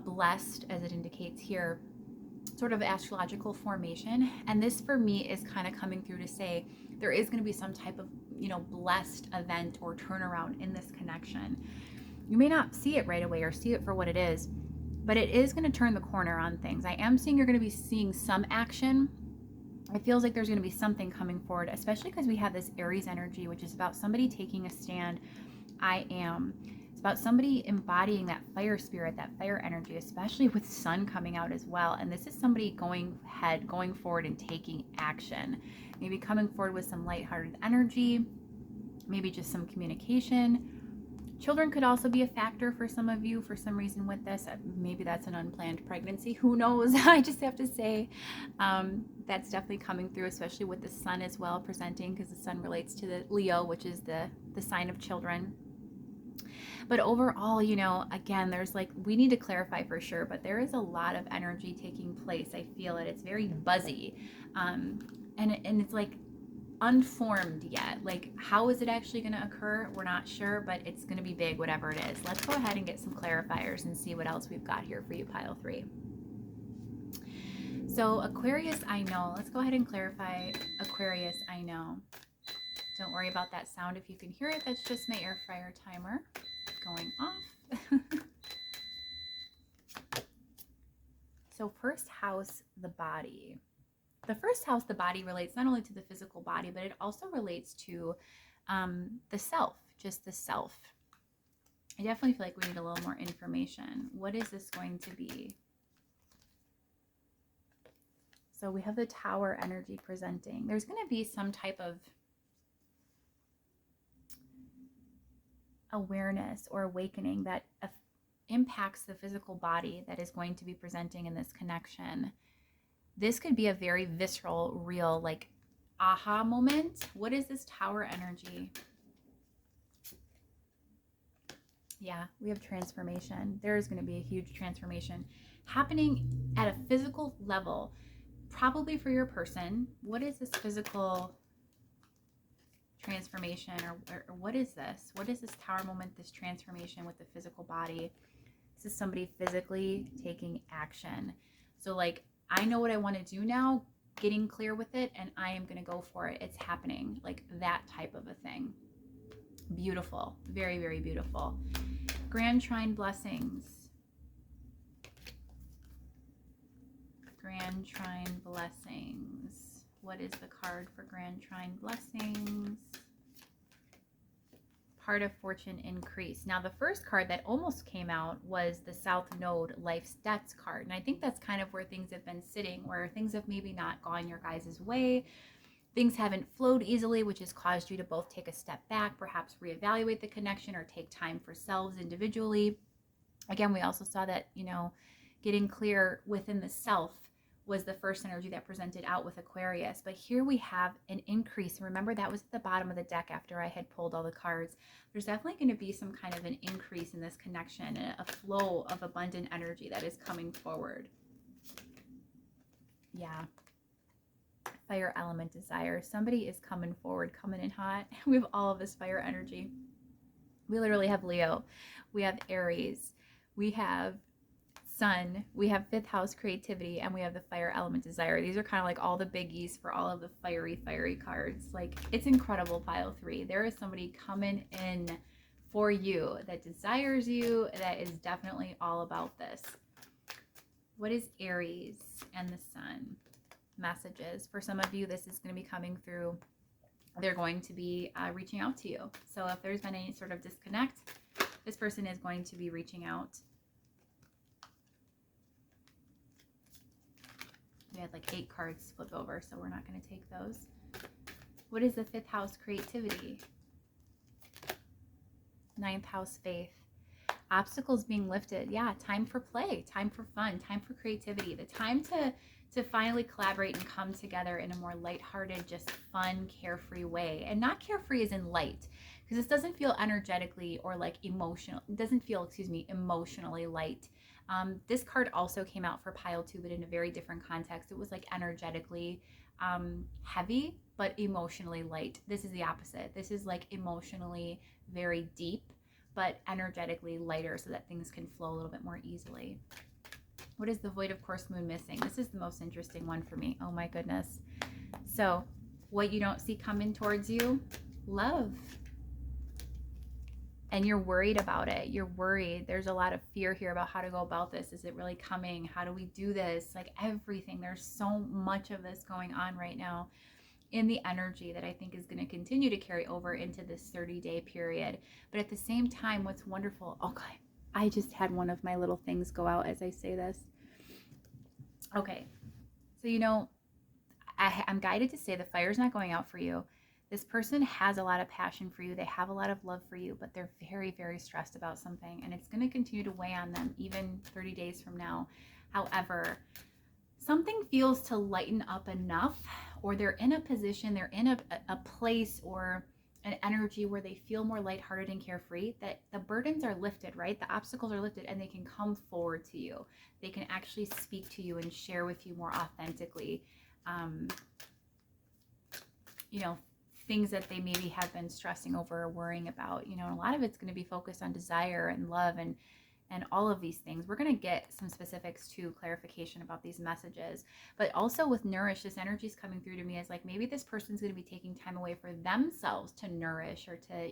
[SPEAKER 1] blessed, as it indicates here, sort of astrological formation. And this for me is kind of coming through to say there is going to be some type of, blessed event or turnaround in this connection. You may not see it right away or see it for what it is, but it is going to turn the corner on things. I am seeing you're going to be seeing some action. It feels like there's going to be something coming forward, especially because we have this Aries energy, which is about somebody taking a stand. I am. It's about somebody embodying that fire spirit, that fire energy, especially with Sun coming out as well. And this is somebody going forward and taking action. Maybe coming forward with some lighthearted energy, maybe just some communication. Children could also be a factor for some of you for some reason with this. Maybe that's an unplanned pregnancy. Who knows? I just have to say that's definitely coming through, especially with the Sun as well presenting, because the Sun relates to the Leo, which is the sign of children. But overall, again, there's we need to clarify for sure, but there is a lot of energy taking place. I feel it. It's very buzzy. And it's unformed yet. How is it actually going to occur? We're not sure, but it's going to be big, whatever it is. Let's go ahead and get some clarifiers and see what else we've got here for you, pile 3. So Aquarius, I know. Let's go ahead and clarify Aquarius, I know. Don't worry about that sound if you can hear it. That's just my air fryer timer going off. So first house, the body. The first house, the body, relates not only to the physical body, but it also relates to the self, just the self. I definitely feel like we need a little more information. What is this going to be? So we have the Tower energy presenting. There's going to be some type of awareness or awakening that impacts the physical body that is going to be presenting in this connection. This could be a very visceral, real, aha moment. What is this Tower energy? Yeah, we have transformation. There is going to be a huge transformation happening at a physical level, probably for your person. What is this physical transformation, or what is this? What is this Tower moment, this transformation with the physical body? This is somebody physically taking action. So I know what I want to do now, getting clear with it, and I am going to go for it. It's happening, that type of a thing. Beautiful. Very, very beautiful. Grand Trine Blessings. Grand Trine Blessings. What is the card for Grand Trine Blessings? part of fortune increase. Now, the first card that almost came out was the South Node Life's Debts card. And I think that's kind of where things have been sitting, where things have maybe not gone your guys' way. Things haven't flowed easily, which has caused you to both take a step back, perhaps reevaluate the connection or take time for selves individually. Again, we also saw that, getting clear within the self was the first energy that presented out with Aquarius. But here we have an increase. Remember, that was at the bottom of the deck after I had pulled all the cards. There's definitely going to be some kind of an increase in this connection, a flow of abundant energy that is coming forward. Yeah. Fire element desire. Somebody is coming forward, coming in hot. We have all of this fire energy. We literally have Leo. We have Aries. We have Sun, we have fifth house creativity, and we have the fire element desire. These are kind of like all the biggies for all of the fiery cards. Like, it's incredible, pile 3. There is somebody coming in for you that desires you, that is definitely all about this. What is Aries and the Sun? Messages. For some of you, this is going to be coming through. They're going to be reaching out to you. So if there's been any sort of disconnect, this person is going to be reaching out. We had like 8 cards flip over, so we're not going to take those. What is the fifth house creativity? Ninth house faith. Obstacles being lifted. Yeah, time for play, time for fun, time for creativity. The time to finally collaborate and come together in a more lighthearted, just fun, carefree way. And not carefree as in light, because this doesn't feel energetically or like emotional. It doesn't feel, emotionally light. This card also came out for pile 2, but in a very different context. It was like energetically heavy, but emotionally light. This is the opposite. This is like emotionally very deep, but energetically lighter, so that things can flow a little bit more easily. What is the void of course moon missing? This is the most interesting one for me. Oh my goodness. So what you don't see coming towards you, love. And you're worried about it. You're worried. There's a lot of fear here about how to go about this. Is it really coming? How do we do this? Like everything. There's so much of this going on right now in the energy that I think is going to continue to carry over into this 30-day period. But at the same time, what's wonderful, okay, I just had one of my little things go out as I say this. Okay, so I'm guided to say the fire's not going out for you. This person has a lot of passion for you. They have a lot of love for you, but they're very, very stressed about something, and it's going to continue to weigh on them even 30 days from now. However, something feels to lighten up enough, or they're in a position, they're in a place or an energy where they feel more lighthearted and carefree, that the burdens are lifted, right? The obstacles are lifted, and they can come forward to you. They can actually speak to you and share with you more authentically, things that they maybe have been stressing over or worrying about. A lot of it's going to be focused on desire and love and all of these things. We're going to get some specifics to clarification about these messages. But also with Nourish, this energy is coming through to me as like maybe this person's going to be taking time away for themselves to nourish or to,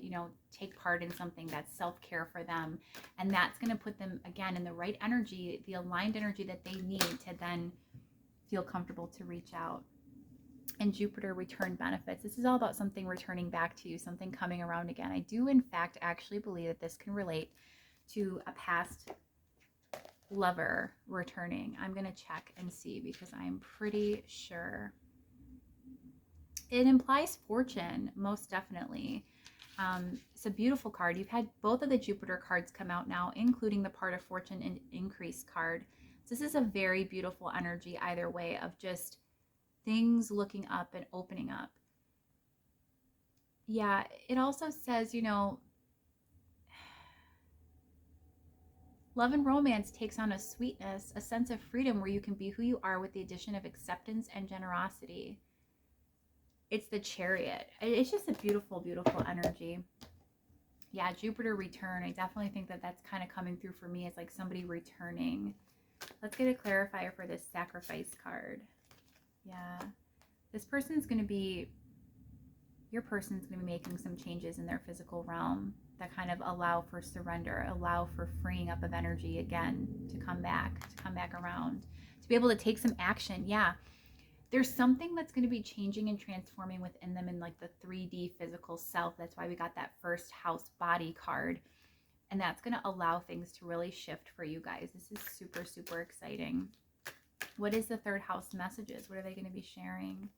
[SPEAKER 1] take part in something that's self-care for them. And that's going to put them, again, in the right energy, the aligned energy that they need to then feel comfortable to reach out. And Jupiter return benefits. This is all about something returning back to you, something coming around again. I do, in fact, actually believe that this can relate to a past lover returning. I'm going to check and see because I'm pretty sure. It implies fortune, most definitely. It's a beautiful card. You've had both of the Jupiter cards come out now, including the part of fortune and increase card. So this is a very beautiful energy either way of just things looking up and opening up. Yeah, it also says, love and romance takes on a sweetness, a sense of freedom where you can be who you are with the addition of acceptance and generosity. It's the Chariot. It's just a beautiful, beautiful energy. Yeah, Jupiter return. I definitely think that that's kind of coming through for me as like somebody returning. Let's get a clarifier for this sacrifice card. Yeah, this person's going to be, your person's going to be making some changes in their physical realm that kind of allow for surrender, allow for freeing up of energy again to come back around, to be able to take some action. Yeah, there's something that's going to be changing and transforming within them in like the 3D physical self. That's why we got that first house body card. And that's going to allow things to really shift for you guys. This is super, super exciting. What is the third house messages? What are they going to be sharing?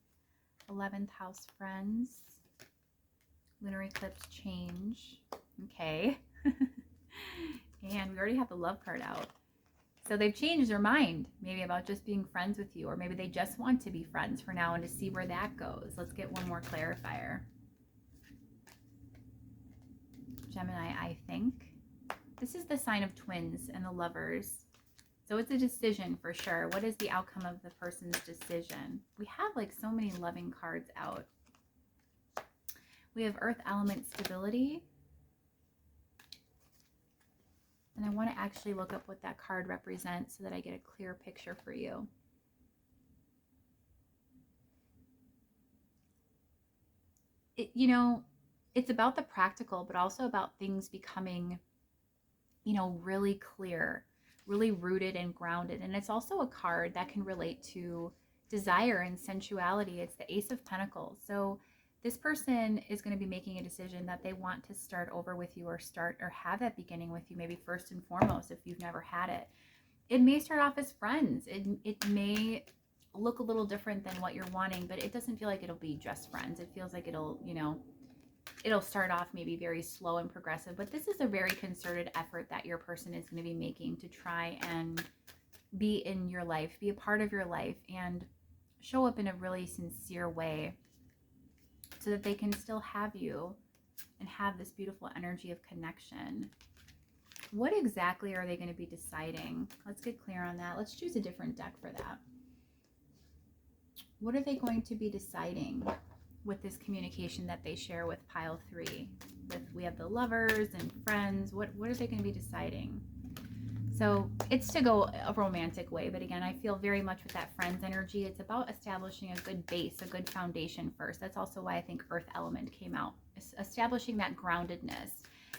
[SPEAKER 1] 11th house friends. Lunar eclipse change. Okay. And we already have the love card out. So they've changed their mind, maybe about just being friends with you, or maybe they just want to be friends for now and to see where that goes. Let's get one more clarifier. Gemini, I think. This is the sign of twins and the lovers. So it's a decision for sure. What is the outcome of the person's decision? We have like so many loving cards out. We have earth element stability. And I want to actually look up what that card represents so that I get a clear picture for you. You know, it's about the practical, but also about things becoming, you know, really clear, really rooted and grounded. And it's also a card that can relate to desire and sensuality. It's the Ace of Pentacles. So this person is going to be making a decision that they want to start over with you, or have that beginning with you, maybe first and foremost, if you've never had it. It may start off as friends. It may look a little different than what you're wanting, but it doesn't feel like it'll be just friends. It feels like it'll, you know, it'll start off maybe very slow and progressive, but this is a very concerted effort that your person is going to be making to try and be in your life, be a part of your life, and show up in a really sincere way, so that they can still have you and have this beautiful energy of connection. What exactly are they going to be deciding? Let's get clear on that. Let's choose a different deck for that. What are they going to be deciding with this communication that they share with pile 3? We have the lovers and friends. What are they going to be deciding? So it's to go a romantic way, but again, I feel very much with that friends energy. It's about establishing a good base, a good foundation first. That's also why I think earth element came out, establishing that groundedness.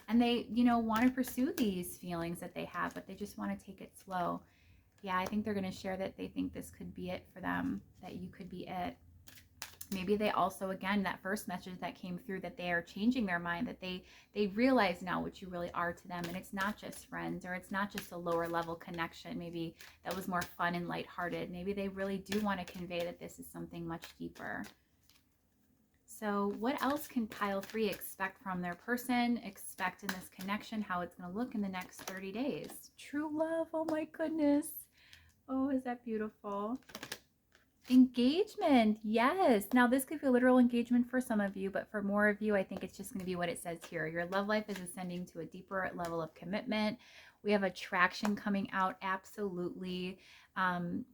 [SPEAKER 1] And they, you know, want to pursue these feelings that they have, but they just want to take it slow. Yeah, I think they're going to share that they think this could be it for them, that you could be it. Maybe they also, again, that first message that came through, that they are changing their mind, that they realize now what you really are to them. And it's not just friends, or it's not just a lower level connection. Maybe that was more fun and lighthearted. Maybe they really do want to convey that this is something much deeper. So what else can pile 3 expect from their person, expect in this connection, how it's going to look in the next 30 days? True love. Oh my goodness. Oh, is that beautiful? Engagement, yes. Now this could be literal engagement for some of you, but for more of you, I think it's just going to be what it says here. Your love life is ascending to a deeper level of commitment. We have attraction coming out, absolutely,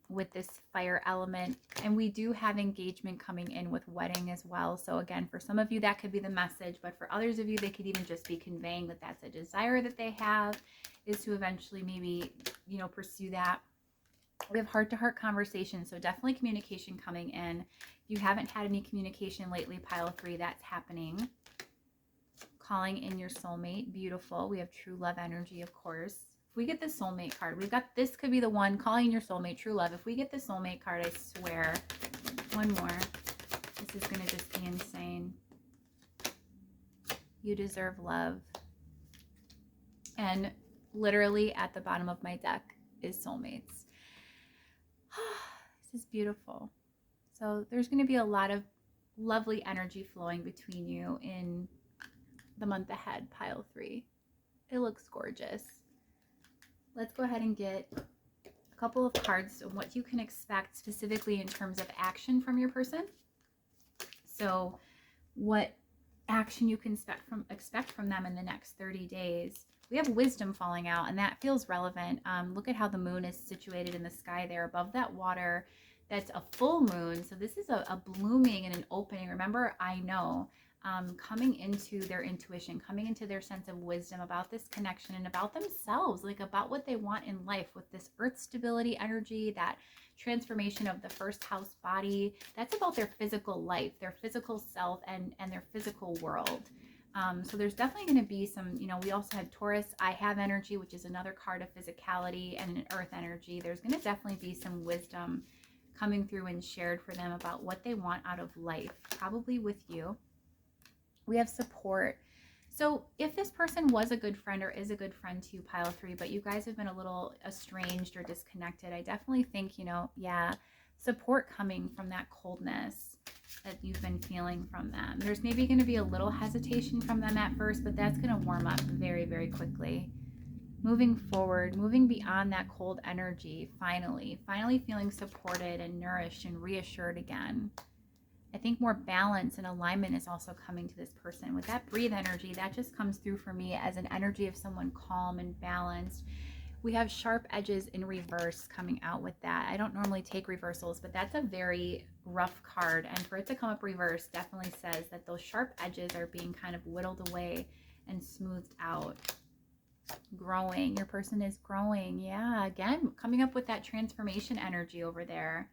[SPEAKER 1] with this fire element. And we do have engagement coming in with wedding as well. So again, for some of you, that could be the message, but for others of you, they could even just be conveying that that's a desire that they have, is to eventually maybe, you know, pursue that. We have heart-to-heart conversations, so definitely communication coming in. If you haven't had any communication lately, pile 3, that's happening. Calling in your soulmate, beautiful. We have true love energy, of course. If we get the soulmate card, we've got, this could be the one, calling your soulmate, true love. If we get the soulmate card, I swear, one more, this is going to just be insane. You deserve love. And literally at the bottom of my deck is soulmates. This is beautiful. So there's going to be a lot of lovely energy flowing between you in the month ahead, pile 3. It looks gorgeous. Let's go ahead and get a couple of cards on what you can expect specifically in terms of action from your person. So what action you can expect from them in the next 30 days. We have wisdom falling out, and that feels relevant. Look at how the moon is situated in the sky there above that water. That's a full moon. So this is a blooming and an opening. Remember, I know, coming into their intuition, coming into their sense of wisdom about this connection and about themselves, like about what they want in life with this earth stability energy, that transformation of the first house body. That's about their physical life, their physical self, and their physical world. So there's definitely going to be some, you know, we also had Taurus, I have energy, which is another card of physicality, and an earth energy. There's going to definitely be some wisdom coming through and shared for them about what they want out of life, probably with you. We have support. So if this person was a good friend or is a good friend to you, pile 3, but you guys have been a little estranged or disconnected, I definitely think, yeah, support coming from that coldness that you've been feeling from them. There's maybe going to be a little hesitation from them at first, but that's going to warm up very, very quickly. Moving forward, moving beyond that cold energy, finally feeling supported and nourished and reassured again. I think more balance and alignment is also coming to this person. With that breathe energy, that just comes through for me as an energy of someone calm and balanced. We have sharp edges in reverse coming out with that. I don't normally take reversals, but that's a very rough card. And for it to come up reverse definitely says that those sharp edges are being kind of whittled away and smoothed out. Growing. Your person is growing. Yeah, again, coming up with that transformation energy over there.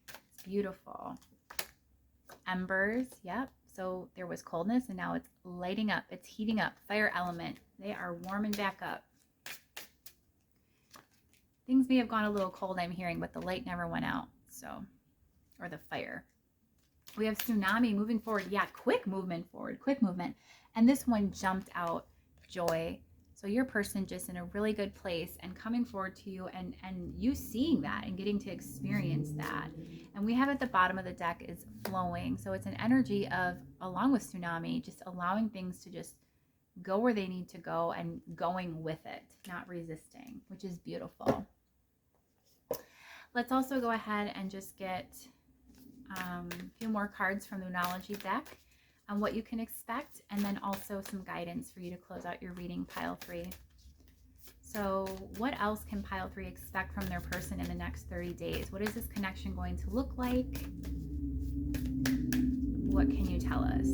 [SPEAKER 1] It's beautiful. Embers. Yep. So there was coldness and now it's lighting up. It's heating up. Fire element. They are warming back up. Things may have gone a little cold, I'm hearing, but the light never went out. So, or the fire. We have tsunami moving forward. Yeah, quick movement forward. Quick movement. And this one jumped out. Joy. So your person just in a really good place and coming forward to you and you seeing that and getting to experience that. And we have at the bottom of the deck is flowing. So it's an energy of, along with tsunami, just allowing things to just go where they need to go and going with it, not resisting, which is beautiful. Let's also go ahead and just get a few more cards from the Moonology deck on what you can expect, and then also some guidance for you to close out your reading, pile 3. So what else can pile 3 expect from their person in the next 30 days? What is this connection going to look like? What can you tell us?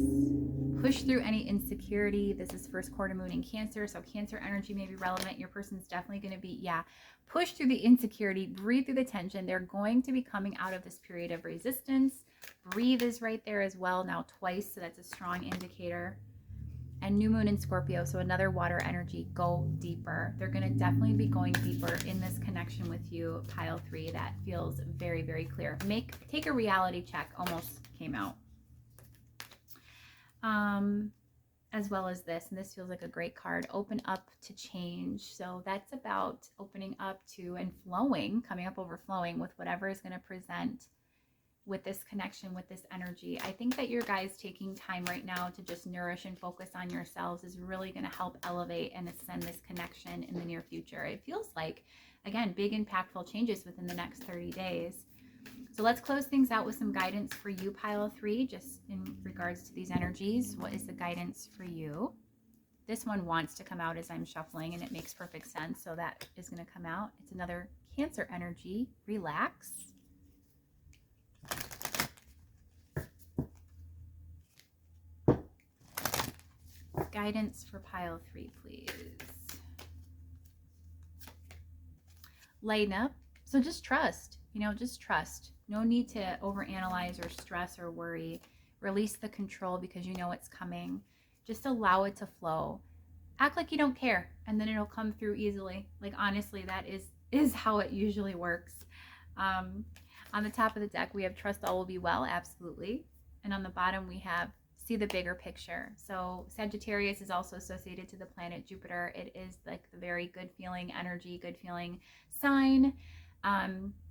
[SPEAKER 1] Push through any insecurity. This is first quarter moon in Cancer, so Cancer energy may be relevant. Your person's definitely going to be, push through the insecurity, breathe through the tension. They're going to be coming out of this period of resistance. Breathe is right there as well, now twice, so that's a strong indicator. And new moon in Scorpio, so another water energy. Go deeper. They're going to definitely be going deeper in this connection with you, pile 3. That feels very, very clear. Take a reality check, almost came out. As well as this, and this feels like a great card, open up to change. So that's about opening up to and flowing, coming up overflowing with whatever is going to present with this connection, with this energy. I think that your guys taking time right now to just nourish and focus on yourselves is really going to help elevate and ascend this connection in the near future. It feels like, again, big impactful changes within the next 30 days. So let's close things out with some guidance for you, pile 3, just in regards to these energies. What is the guidance for you? This one wants to come out as I'm shuffling, and it makes perfect sense. So that is going to come out. It's another Cancer energy. Relax. Guidance for pile 3, please. Lighten up. So just trust. Just trust. No need to overanalyze or stress or worry. Release the control because you know it's coming. Just allow it to flow. Act like you don't care, and then it'll come through easily. Like, honestly, that is how it usually works. On the top of the deck, we have trust all will be well, absolutely. And on the bottom, we have see the bigger picture. So Sagittarius is also associated to the planet Jupiter. It is like the very good feeling energy, good feeling sign.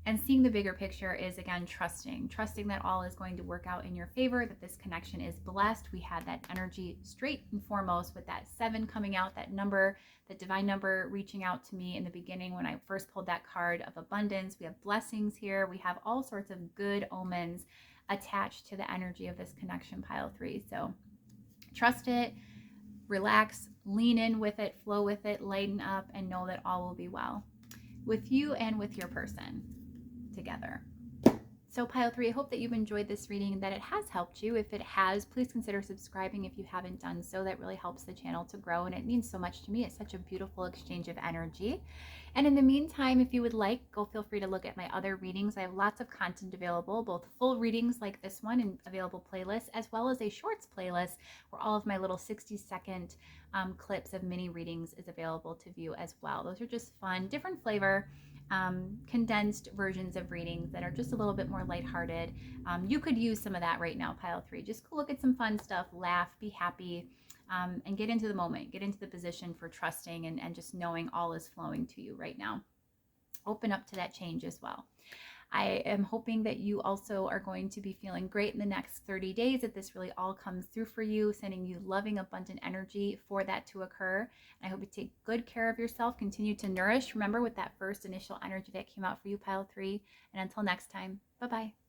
[SPEAKER 1] And seeing the bigger picture is, again, trusting that all is going to work out in your favor, that this connection is blessed. We had that energy straight and foremost with that 7 coming out, that number, that divine number reaching out to me in the beginning when I first pulled that card of abundance. We have blessings here. We have all sorts of good omens attached to the energy of this connection, pile 3. So trust it, relax, lean in with it, flow with it, lighten up, and know that all will be well with you and with your person together. So pile 3, I hope that you've enjoyed this reading and that it has helped you. If it has, please consider subscribing if you haven't done so. That really helps the channel to grow, and it means so much to me. It's such a beautiful exchange of energy. And in the meantime, if you would like, go feel free to look at my other readings. I have lots of content available, both full readings like this one and available playlists, as well as a shorts playlist where all of my little 60-second clips of mini readings is available to view as well. Those are just fun, different flavor. condensed versions of readings that are just a little bit more lighthearted. You could use some of that right now, pile 3. Just go look at some fun stuff, laugh, be happy, and get into the moment, get into the position for trusting and just knowing all is flowing to you right now. Open up to that change as well. I am hoping that you also are going to be feeling great in the next 30 days, that this really all comes through for you, sending you loving, abundant energy for that to occur. And I hope you take good care of yourself, continue to nourish. Remember with that first initial energy that came out for you, pile 3. And until next time, bye-bye.